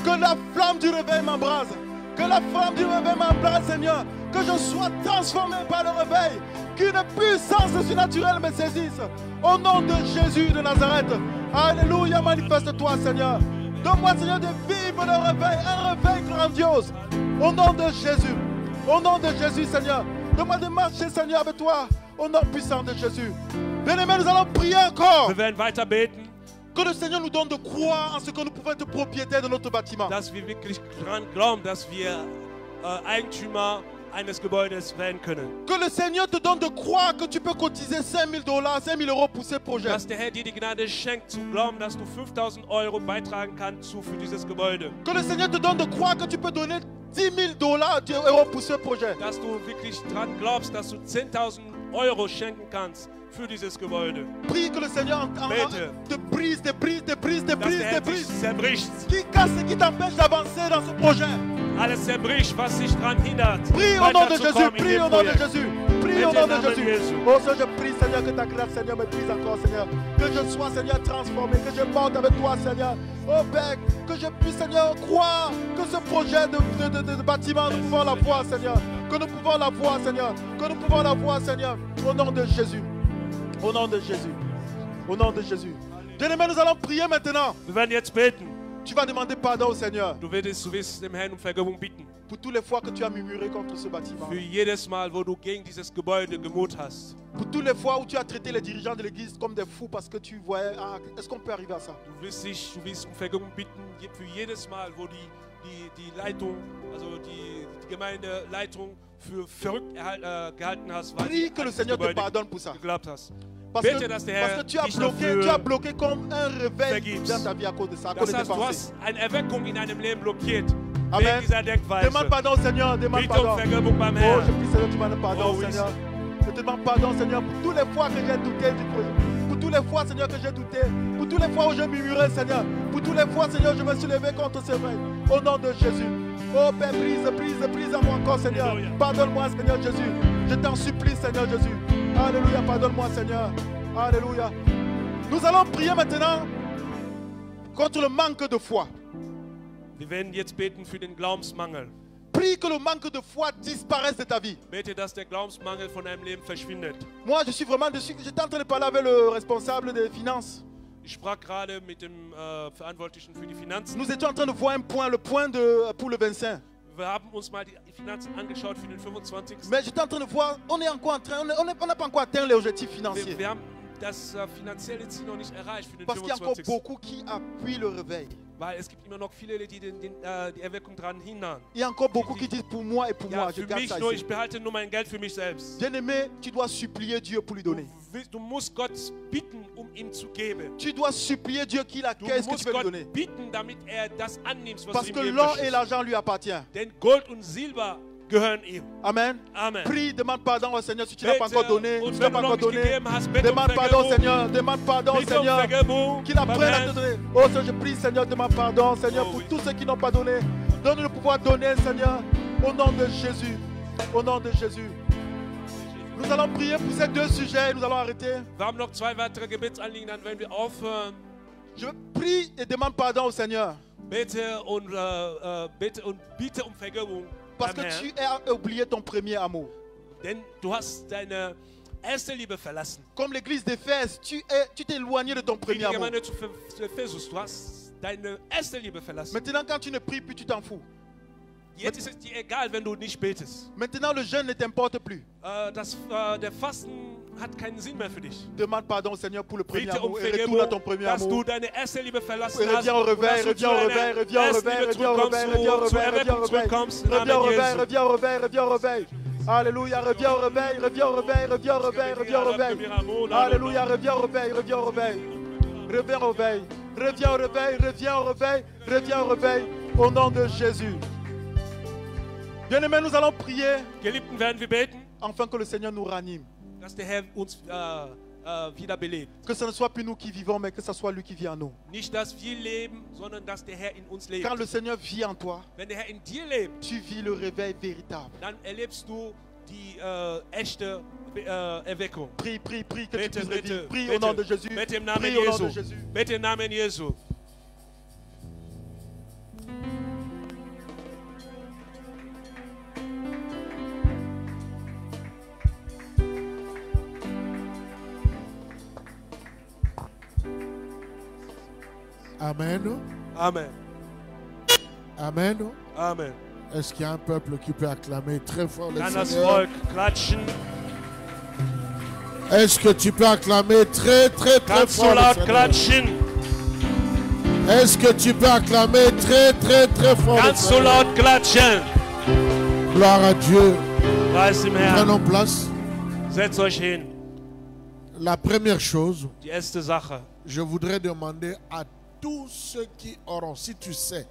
que la flamme du réveil m'embrase. Que la flamme du réveil m'embrase, Seigneur. Que je sois transformé par le réveil. Qu'une puissance surnaturelle me saisisse. Au nom de Jésus de Nazareth. Alléluia, manifeste-toi, Seigneur. Donne-moi, Seigneur, de vivre le réveil, un réveil grandiose. Au nom de Jésus. Au nom de Jésus, Seigneur. Donne-moi de marcher, Seigneur, avec toi. Au nom puissant de Jésus. Bien-aimés, nous allons prier encore. Wir werden weiter beten, Que le Seigneur nous donne de croire en ce que nous pouvons être propriétaires de notre bâtiment. dass wir wirklich daran glauben, dass wir Eigentümer eines Gebäudes werden können. Que le Seigneur te donne de croire que tu peux cotiser 5 000 $, 5 000 € pour ces projets. Dass der Herr dir die Gnade schenkt, zu glauben, dass du 5.000 € beitragen kannst für dieses Gebäude. Que le Seigneur te donne de croire que tu peux donner 10 000 € pour ce projet. Dass du wirklich daran glaubst, dass du 10.000 € schenken kannst für dieses Gebäude. Prie que le Seigneur Bitte. te brise, te brise, te brise, te Dass brise, der te Herr dich brise. zerbricht. Qui casse et qui t'empêche d'avancer dans ce projet. Alles zerbricht, was dich daran hindert, Prie au nom de Jésus, weiterzukommen in prie dem au nom de Projekt. Jésus. prie au nom de Jésus. Oh Seigneur, je prie, Seigneur, que ta grâce, Seigneur, me prise encore, Seigneur. Que je sois, Seigneur, transformé, que je monte avec toi, Seigneur. Oh Père, que je puisse, Seigneur, croire que ce projet de bâtiment, nous pouvons la voir, Seigneur. Que nous pouvons la voir, Seigneur. Que nous pouvons la voir, Seigneur. Au nom de Jésus. Au nom de Jésus. Au nom de Jésus. Bien-aimés, nous allons prier maintenant. Wir werden jetzt beten. Tu vas demander pardon au Seigneur Du wirst dem Herrn um Vergebung bitten. pour toutes les fois que tu as murmuré contre ce bâtiment. Für jedes Mal, wo du gegen dieses Gebäude gemurrt hast. Pour toutes les fois où tu as traité les dirigeants de l'église comme des fous parce que tu voyais, ah, est-ce qu'on peut arriver à ça? Du wirst um Vergebung bitten für jedes Mal, wo die Leitung, also die Gemeindeleitung für verrückt gehalten hast, weil Prie du que le an das Seigneur te Gebäude pardonne pour ça. geglaubt hast. Parce Bete, dass der Herr que tu dich dafür as bloqué comme un réveil vergibst. dans ta vie à cause de ça, à cause Das de tes heißt, du pensées. hast eine Erweckung in deinem Leben blockiert. Amen. Wegen dieser Denkweise. Demande pardon au Seigneur, demande Bitte um pardon. Vergebung beim Oh, Herrn. je prie Seigneur, tu demandes pardon, Oh, oui. Seigneur. Je te demande pardon, Seigneur, pour toutes les fois que j'ai douté du projet. Pour toutes les fois, Seigneur, que j'ai douté. Pour toutes les fois où j'ai murmuré, Seigneur. Pour toutes les fois, Seigneur, je me suis levé contre ce vrai. Au nom de Jésus. Oh Père, brise à moi encore, Seigneur. Alléluia. Pardonne-moi, Seigneur Jésus. Je t'en supplie, Seigneur Jésus. Alléluia, pardonne-moi, Seigneur. Alléluia. Nous allons prier maintenant contre le manque de foi. Wir werden jetzt beten für den Glaubensmangel. Prie que le manque de foi disparaisse de ta vie. Bete, dass der Glaubensmangel von deinem Leben verschwindet. Moi, je suis vraiment dessus. J'étais en train de parler avec le responsable des finances. Ich sprach gerade mit dem Verantwortlichen für die Finanzen. Nous étions en train de voir un point, le point pour le 25. Wir haben uns mal die Finanzen angeschaut für den 25. Mais j'étais en train de voir, on est encore en train, on n'a pas encore atteint les objectifs financiers. Wir haben das finanzielle Ziel noch nicht erreicht für den Parce qu'il y a encore 25. beaucoup qui appuient le réveil. Weil es gibt immer noch viele, die die Erweckung dran hindern. Il y a encore beaucoup qui disent pour moi et pour Ja, moi, je für garde mich ça nur, ici. ich behalte nur mein Geld für mich selbst. Bien-aimé, tu dois supplier Dieu pour lui donner. Du musst Gott bitten, um ihm zu geben. Tu dois supplier Dieu qu'il Du accueille ce que musst tu veux lui Gott donner. bitten, damit er das annimmt, was Parce du que ihm geben l'or et möchtest. l'argent lui appartiennent. Denn Gold und Silber gehören ihm. Amen. Amen. Prie, demande pardon au Seigneur si tu n'as pas Bete, encore donné. und Tu wenn n'as du pas noch encore nicht donné. gegeben hast, bitte um Demande pardon au Vergebung. Seigneur. Demande pardon au Bitte um Seigneur. Vergebung Qu'il apprenne beim à te Herrn. donner. Oh Seigneur, je prie, Seigneur, demande pardon, Seigneur, Oh, pour oui. tous ceux qui n'ont pas donné. Donne-nous le pouvoir de donner, Seigneur, au nom de Jésus. Au nom de Jésus. Nous allons prier pour ces deux sujets et nous allons arrêter. Wir haben noch 2 weitere Gebetsanliegen, dann werden wir aufhören. Je prie et demande pardon au Seigneur. Bitte und bitte um Vergebung Parce beim que Herrn. tu as oublié ton premier amour. Denn du hast deine erste Liebe verlassen. Comme l'église d'Éphèse, tu t'es éloigné de ton Wie premier die amour. Gemeinde zu Ephesus, du hast deine erste Liebe verlassen. Maintenant, quand tu ne pries plus, tu t'en fous. Jetzt ist es dir egal, wenn du nicht betest. Maintenant, le jeûne ne t'importe plus. Der Fasten hat keinen Sinn mehr für dich. Demande pardon au Seigneur pour le premier Bitte um amour et retourne à ton Vergebung, premier dass du amour. deine erste Liebe verlassen Et hast. reviens au und réveil, dass du reviens au zu réveil, deiner reviens au ersten réveil, Liebe reviens au zurückkommst, réveil, reviens au zur réveil, reviens au Erweckung réveil. zurückkommst, im Reviens Namen au réveil, Jesu. reviens au réveil, reviens au réveil. Alléluia, reviens au réveil, reviens au réveil, reviens au réveil, reviens au réveil. Alléluia, reviens au réveil, reviens au réveil. Reviens au réveil, reviens au réveil, reviens au réveil, reviens au réveil. Au nom de Jésus. Bien-aimés, nous allons prier Geliebten, werden wir beten, afin que le Seigneur nous ranime. dass der Herr uns wiederbelebt. Que ce ne soit plus nous qui vivons, mais que ce soit lui qui vit en nous. Nicht, dass wir leben, sondern dass der Herr in uns lebt. Quand le Seigneur vit en toi, Wenn der Herr in dir lebt, tu vis le réveil véritable. dann erlebst du die echte Erweckung. Prie, prie, prie, que tu Bitte, puisses bitte, vivre. Prie au nom de Jésus. bitte im Namen Prie au nom de Jesu. Jésus. Bitte im Namen Jesu. Amen. Amen. Amen. Amen. Est-ce qu'il y a un peuple qui peut acclamer très fort le Kann das Seigneur? Volk klatschen? Est-ce que tu peux acclamer très très très Kannst du fort le laut Seigneur? klatschen? Est-ce que tu peux acclamer très très très fort le Kannst du Seigneur? laut klatschen? Gloire à Dieu. Preis dem Herrn. Prenons place. Setzt euch hin. La première chose, Die erste Sache. je voudrais demander à tous ceux qui auront, si tu sais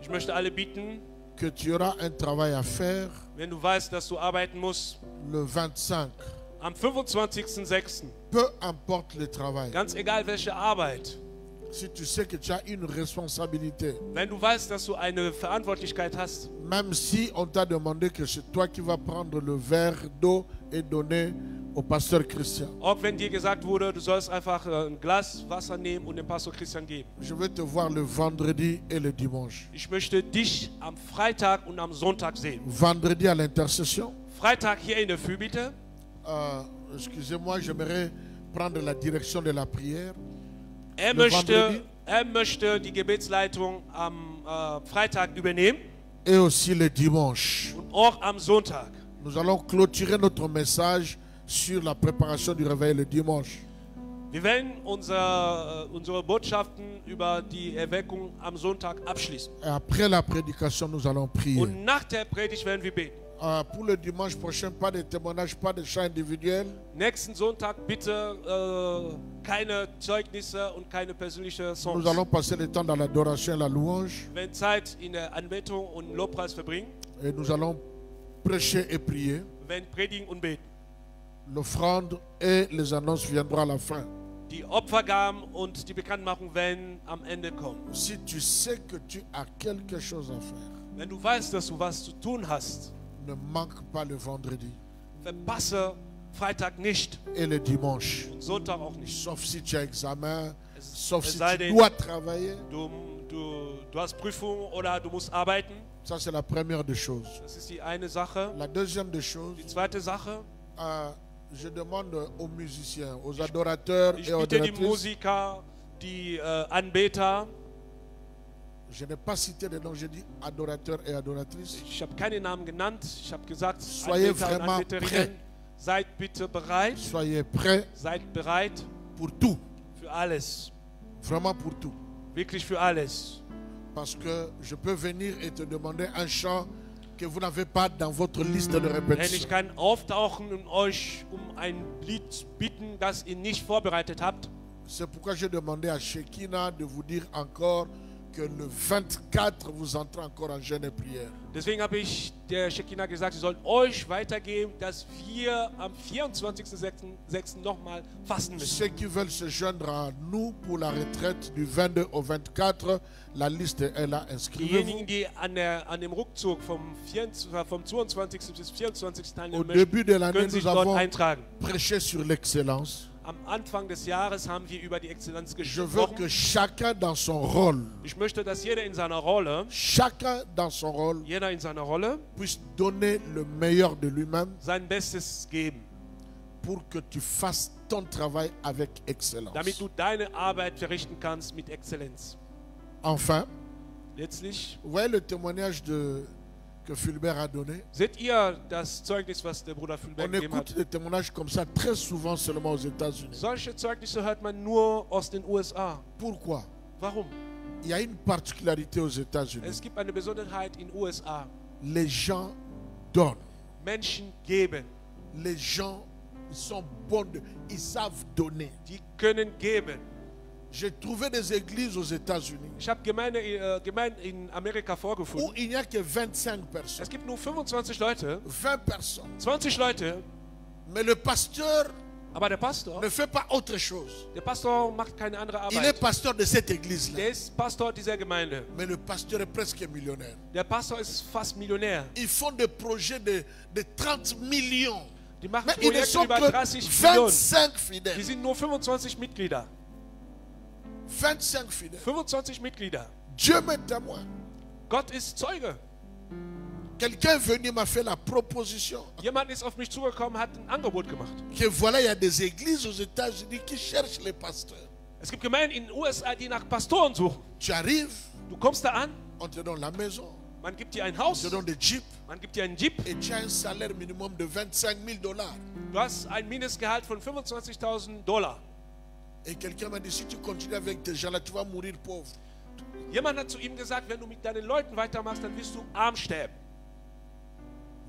Ich möchte alle bitten, que tu auras un travail à faire wenn du weißt, dass du arbeiten musst, le 25, am 25.06., peu importe le travail, ganz egal welche Arbeit, Si tu sais que tu as une responsabilité, wenn du weißt, dass du eine Verantwortlichkeit hast, même si on t'a demandé que c'est toi qui vas prendre le verre d'eau et donner au pasteur Christian, auch wenn dir gesagt wurde, du sollst einfach ein Glas Wasser nehmen und dem Pastor Christian geben. je vais te voir le vendredi et le dimanche. Ich möchte dich am Freitag und am Sonntag sehen. Vendredi à l'intercession. Freitag hier in der Fürbitte. Excusez-moi, j'aimerais prendre la direction de la prière. Er möchte die Gebetsleitung am Freitag übernehmen Et aussi le dimanche. und auch am Sonntag. Nous allons clôturer notre message sur la préparation du réveil le dimanche. Wir werden unsere Botschaften über die Erweckung am Sonntag abschließen. Et après la prédication, nous allons prier. Und nach der Predigt werden wir beten. Pour le dimanche prochain, pas de témoignages, pas de chants individuels. Nächsten Sonntag bitte keine Zeugnisse und keine persönlichen Songs. Nous allons passer le temps dans l'adoration et la louange. Wir werden Zeit in der Anbetung und Lobpreis verbringen. Et nous allons prêcher et prier. Wir werden predigen und beten. L'offrande et les annonces viendront à la fin. Die Opfergaben und die Bekanntmachung werden am Ende kommen. Si tu sais que tu as quelque chose à faire, Wenn du weißt, dass du was zu tun hast, ne manque pas le vendredi verpasse Freitag nicht et le dimanche. und Sonntag auch nicht. Sauf si tu as examen, sauf es si sei tu denn, dois travailler. Du hast Prüfung oder du musst arbeiten. Ça, c'est la première des choses. Das ist die eine Sache. La deuxième des choses, Die zweite Sache, je demande aux musiciens, aux adorateurs ich et aux bitte die adoratrices. Musiker, die Anbeter, Je n'ai pas cité les noms, j'ai dit adorateurs et adoratrices. ich habe keine Namen genannt, ich habe gesagt, Soyez Anbeter und vraiment Anbeterinnen, prêts. seid bitte bereit, Soyez prêts seid bereit pour tout, für alles, vraiment pour tout. wirklich für alles. Parce que je peux venir et te demander un chant que vous n'avez pas dans votre liste de Denn ich répétition. kann auftauchen und euch um ein Lied bitten, das ihr nicht vorbereitet habt. C'est pourquoi j'ai demandé à Shekina de vous dire encore que le 24, vous entrez encore en jeûne et prière. Deswegen habe ich der Shekinah gesagt, sie sollen euch weitergeben, dass wir am 24.06. nochmal fasten müssen. Ceux qui veulent se joindre à nous pour la retraite du 22 au 24, la liste est là, inscrivez-vous. Diejenigen, die an dem Rückzug vom 22. bis 24. Au teilnehmen début möchten, de l'année, können sich nous dort avons eintragen. prêché sur l'excellence. Am Anfang des Jahres haben wir über die Exzellenz Je veux que gesprochen. chacun dans son rôle, Ich möchte, dass jeder in seiner Rolle, puisse donner le meilleur de lui-même sein Bestes geben, pour que tu fasses ton travail avec excellence. damit du deine Arbeit verrichten kannst mit Exzellenz. Enfin, Letztlich, vous voyez le témoignage que Fulbert a donné. seht ihr das Zeugnis, was der Bruder On Fulberg gegeben écoute hat? des témoignages comme ça très souvent seulement aux États-Unis. Solche Zeugnisse hört man nur aus den USA. Pourquoi? Warum? Il y a une particularité aux États-Unis. Es gibt eine Besonderheit in den USA. Les gens donnent. Menschen geben. Les gens sont bons, ils savent donner. Die können geben. J'ai trouvé des églises aux États-Unis Ich habe Gemeinden in Amerika où vorgefunden. il n'y a que 25 personnes, Es gibt nur 25 Leute, 20 personnes. 20 Leute, Mais le pasteur aber der Pastor ne fait pas autre chose. macht keine andere Il est Arbeit. pasteur de cette église-là. Der ist Pastor dieser Gemeinde. Mais le pasteur est presque millionnaire. Der Pastor ist fast Millionär. Ils font des projets de 30 millions. Die machen Mais ils ne Projekte sont über que 30 Millionen. 25 Die fidèles. sind nur 25 Mitglieder. 25 fidèles. 25 Mitglieder. Dieu m'est témoin. Gott ist Zeuge. Quelqu'un est venu m'a fait la proposition Jemand ist auf mich zugekommen, hat ein Angebot gemacht. que voilà, il y a des églises aux États-Unis qui cherchent les pasteurs. Es gibt Gemeinden in den USA, die nach Pastoren suchen. Tu arrives, Du kommst da an, on te donne la maison, man gibt dir ein on Haus, te donne des jeeps man gibt dir einen Jeep. et tu as un salaire minimum de 25 000 $. Du hast ein Mindestgehalt von $25.000. Et quelqu'un m'a dit, si tu continues avec tes gens-là, tu vas mourir pauvre. Jemand hat zu ihm gesagt, wenn du mit deinen Leuten weitermachst, dann wirst du arm sterben.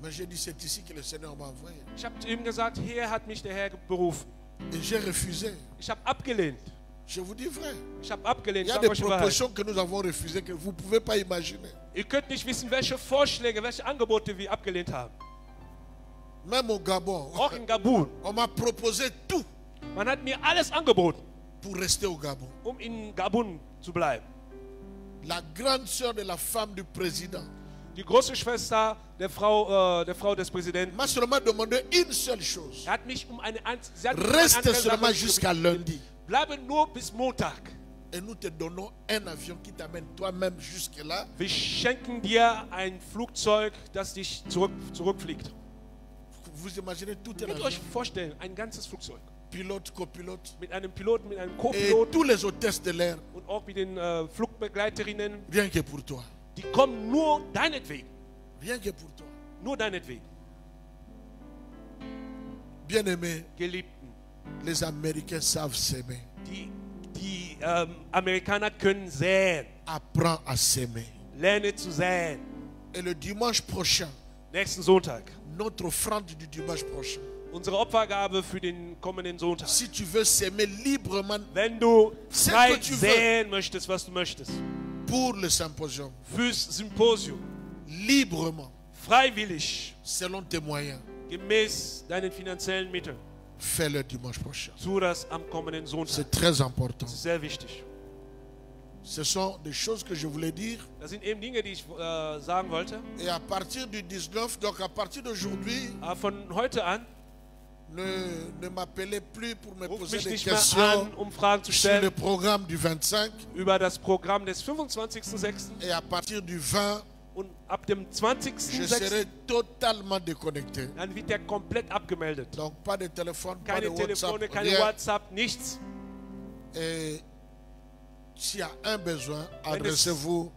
Mais j'ai dit, c'est ici que le Seigneur m'a envoyé. Ich habe zu ihm gesagt, hier hat mich der Herr berufen. Et j'ai refusé. Ich habe abgelehnt. Je vous dis vrai. Ich habe abgelehnt. Il y Ich a sage des euch die Wahrheit. propositions que nous avons refusées que vous ne pouvez pas imaginer. Ihr könnt nicht wissen, welche Vorschläge, welche Angebote wir abgelehnt haben. Même au Gabon, Auch in Gabun. on m'a proposé tout. Man hat mir alles angeboten. pour rester au Gabon. in Gabun zu bleiben. La grande sœur de la femme du président Die große Schwester der Frau des Präsidenten m'a seulement demandé une seule chose. hat mich sie hat mich Reste andere seulement Sache jusqu'à gebeten. lundi. Bleibe nur bis Montag. Et nous te donnons un avion qui t'amène toi-même jusque-là. Wir schenken dir ein Flugzeug, das dich zurückfliegt. Vous imaginez tout un Könnt ihr avion. euch vorstellen, ein ganzes Flugzeug. Pilote, copilote. Mit einem Piloten, mit einem Et Co-Piloten tous les hôtesses de l'air. und auch mit den Flugbegleiterinnen. Rien que pour toi. Die kommen nur deinetwegen. Rien que pour toi. Nur deinetwegen. Bien-aimés, Geliebten, les Américains savent s'aimer. die Amerikaner können säen. Apprends à s'aimer. Lerne zu säen. Et le dimanche prochain, Nächsten Sonntag. notre offrande du dimanche prochain. Unsere Opfergabe für den kommenden Sonntag. Si tu veux s'aimer librement Wenn du C'est frei que tu veux. säen möchtest, was du möchtest. pour le symposium, Fürs Symposium. librement, Freiwillig. selon tes moyens, Gemäß deinen finanziellen Mitteln. fais-le dimanche prochain. Tu das am kommenden Sonntag. C'est très important. Das ist sehr wichtig. Ce sont des choses que je voulais dire. Das sind eben Dinge, die ich sagen wollte. Et à partir du 19, donc à partir d'aujourd'hui, Aber von heute an, ne m'appelez plus pour me ruf poser mich des nicht mehr questions an, Fragen zu sur le stellen programme du 25. über das Programm des 25.06. Et à partir du 20, Und ab dem je 20.06. serai totalement déconnecté. dann wird der komplett abgemeldet. Donc pas de téléphone, pas de Keine Telefone, WhatsApp, keine rien. WhatsApp, nichts. Et s'il y a un besoin, Wenn es- adressez-vous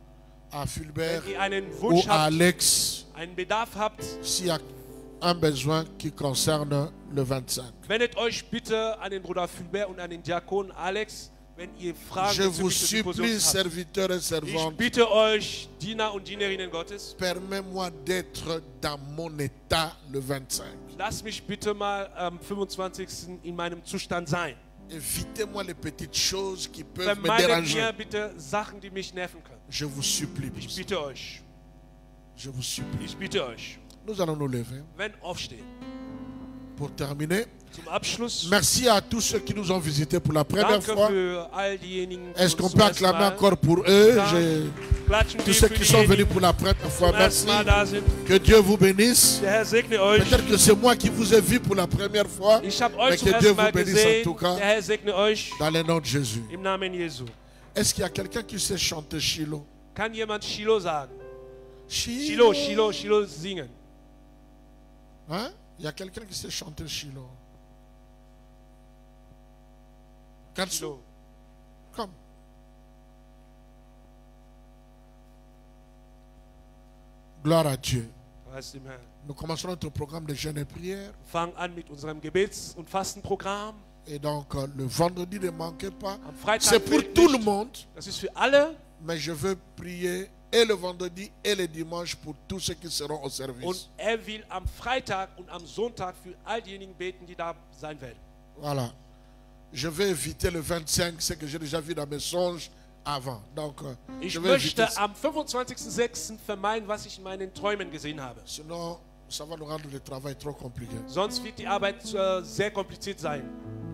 à Fulbert Wenn ihr einen ou Wunsch à habt, Alex. einen Bedarf habt, S'il y a un besoin qui concerne le 25. wendet euch bitte an den Bruder Fulbert und an den Diakon Alex, wenn ihr Fragen Je vous bezüglich des supplie, Symposiums habt. serviteurs et Ich servantes, bitte euch, Diener und Dienerinnen Gottes, permets-moi d'être dans mon état le 25. lasst mich bitte mal am 25. in meinem Zustand sein. Évitez-moi les petites choses qui peuvent me Vermeidet déranger. mir bitte Sachen, die mich nerven können. Je vous supplie. pour Ich ça. bitte euch. Je vous supplie. Ich bitte euch. Nous allons nous lever. Wenn aufstehen. Pour terminer, Zum Abschluss. merci à tous ceux qui nous ont visités pour la première Danke fois. für all diejenigen, die Est-ce uns qu'on zum peut ersten acclamer Mal encore pour eux? klatschen Tous wir ceux für qui sont venus diejenigen, pour la première die fois, zum ersten merci. Mal da sind. Que Dieu vous bénisse. Der Herr segne euch. Peut-être que c'est moi qui vous ai vu pour la première fois, Ich habe mais euch zum que Dieu ersten vous Mal bénisse en gesehen. tout cas, Der Herr segne euch dans le nom de Jésus. im Namen Jesu. Est-ce qu'il y a quelqu'un qui sait chanter Shiloh? Kann jemand Shiloh sagen? Shiloh. Shiloh singen. Hein? Il y a quelqu'un qui sait chanter Shiloh. Katsu, Shiloh. come. Gloire à Dieu. Preis dem Herrn. Nous commençons notre programme de jeûne et prière. Fangen an mit unserem Gebets- und Fastenprogramm. Et donc, le vendredi, ne manquez pas. Am Freitag C'est pour fehlt tout le nicht. monde, Das ist für alle. mais je veux prier et le vendredi et le dimanche pour tous ceux qui seront au Und service. will am Freitag und am Sonntag für all diejenigen beten, die da sein werden. Voilà. Je vais éviter le 25, ce que j'ai déjà vu dans mes songes avant. Donc, Ich je vais éviter möchte ça. am 25.06. vermeiden, was ich in meinen Träumen gesehen habe. Sinon, ça va nous rendre le travail trop compliqué. Sonst wird die Arbeit sehr kompliziert sein.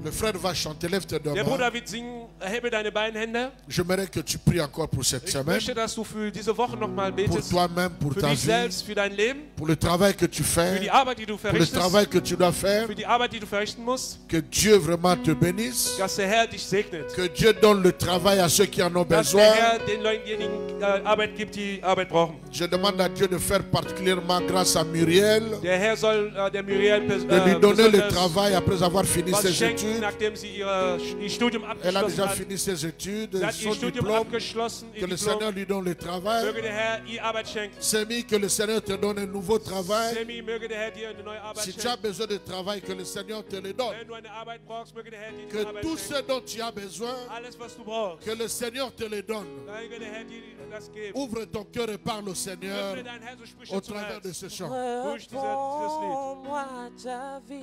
Le frère va chanter, lève tes deux Der mains. Bruder wird singen, erhebe deine beiden Hände. J'aimerais que tu pries encore pour cette Ich semaine, möchte, dass du für diese Woche nochmal pour betest. toi-même, pour Für ta dich vie, selbst, für dein Leben, pour le travail que tu für fais, die Arbeit, die du pour le verrichtest, travail que tu dois faire. für die Arbeit, die du verrichten musst. Que Dieu vraiment te bénisse. Dass der Herr dich segnet. Que Dieu donne le travail à ceux qui en ont Dass der besoin. Herr den Leuten Arbeit gibt, die Arbeit brauchen. Je demande à Dieu de faire particulièrement grâce à Muriel, Der Herr soll der Muriel de lui donner le besonders travail après avoir fini was ses schenken, études. nachdem sie ihr Studium Elle a abgeschlossen déjà hat. fini ses études, Sie hat son ihr Studium diplôme. abgeschlossen, Que ihr le Diplom. Seigneur lui donne le travail. Möge der Herr ihr Arbeit schenken. Semi, que le Seigneur te donne un nouveau travail. Semi, möge der Herr dir eine neue Arbeit Si tu as schenken. besoin de travail, que le Seigneur te le donne. Wenn du eine Arbeit brauchst, möge der Herr dir die Que Arbeit tout ce schenken. dont tu as besoin, Alles, was du brauchst, que le Seigneur te le donne. möge der Herr dir das geben. Ouvre ton cœur et parle au Seigneur Öffne dein Herz und sprich au zum travers de Herz. ce chant. Durch dieses Lied. Réponds-moi ta vie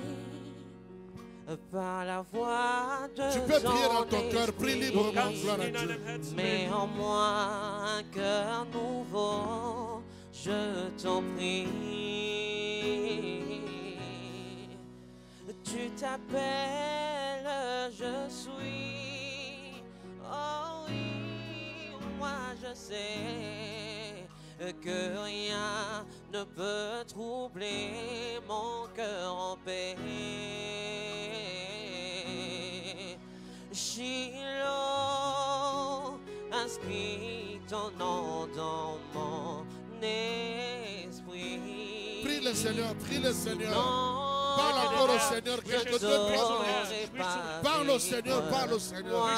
par la voix de Tu peux prier dans ton ton cœur, prie esprit. librement, Kannst gloire à in Dieu. deinem Herzen Mets beten. en moi un cœur nouveau, je t'en prie. Tu t'appelles, je suis Oh oui, moi je sais que rien ne peut troubler mon cœur en paix. Shiloh, inscris ton nom dans mon esprit. Prie le Seigneur, prie le Seigneur. Non, Parle encore au Seigneur. je Quelque chose saurais pas Parle au Seigneur, vivre parle au Seigneur. moi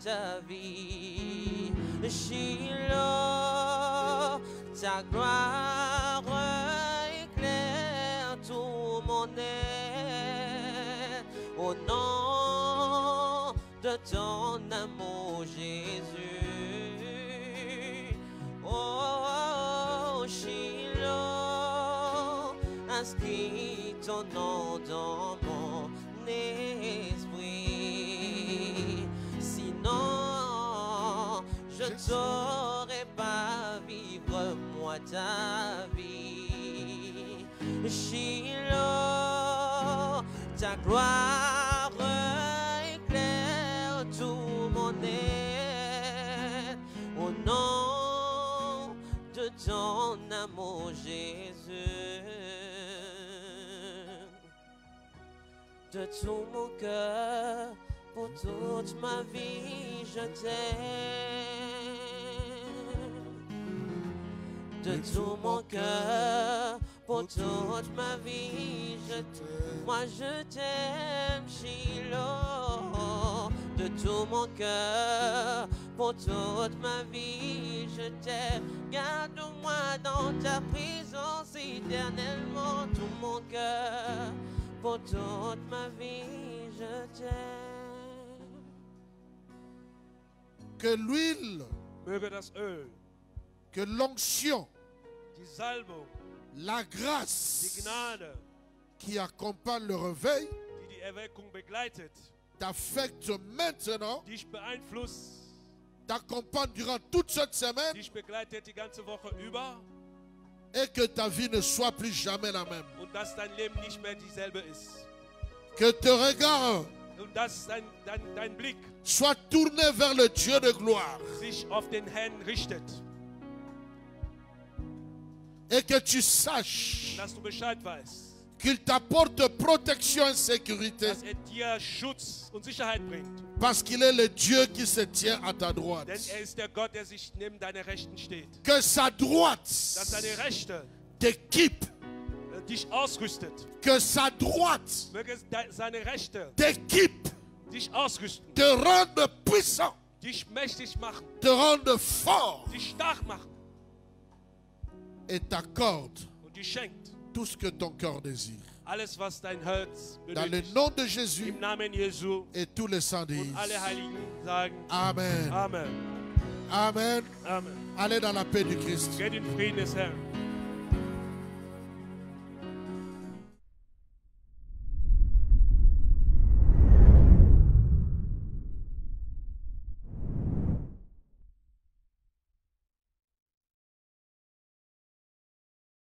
ta vie. Shiloh, ta gloire éclaire tout mon être. Au nom de ton amour, Jésus. Oh, Shiloh, inscris ton nom dans mon esprit. Sinon, je ne saurais pas vivre moi ta vie. Shiloh, ta gloire éclaire tout mon être. Au nom de ton amour, Jésus. De tout mon cœur, pour toute ma vie, je t'aime. De tout mon cœur, pour toute ma vie, je t'aime. Moi je t'aime, Shiloh. De tout mon cœur, pour toute ma vie, je t'aime. Garde-moi dans ta présence éternellement, tout mon cœur. Pour toute ma vie, je t'aime. Que l'huile, Möge das Öl, que l'onction, die Salbung, la die grâce Gnade, qui accompagne le réveil die die Erweckung begleitet, t'affecte maintenant, dich beeinflusst, t'accompagne durant toute cette semaine dich begleitet die ganze Woche über et que ta vie ne soit plus jamais la même. und dass dein Leben nicht mehr dieselbe ist. Que tes regards Und dass dein Blick soit tourné vers le Dieu de gloire sich auf den Herrn richtet, et que tu saches dass du Bescheid weißt, qu'il t'apporte protection et sécurité dass dir Schutz und Sicherheit bringt. parce qu'il est le Dieu qui se tient à ta droite. Denn ist der Gott, der sich neben deiner Rechten steht. Que sa droite Dass seine Rechte t'équipe, dich ausrüstet. que sa droite Möge seine Rechte t'équipe, dich ausrüsten, te rende puissant, dich mächtig machen, te rende fort dich stark machen et t'accorde und dich schenkt tout ce que ton cœur désire. alles, was dein Herz Dans le benötigt. nom de Jésus, Im Namen Jesu et tous les saints disent und alle Heiligen sagen Amen. Amen. Amen. Amen. Allez dans la paix du Christ. Geht in Frieden des Herrn.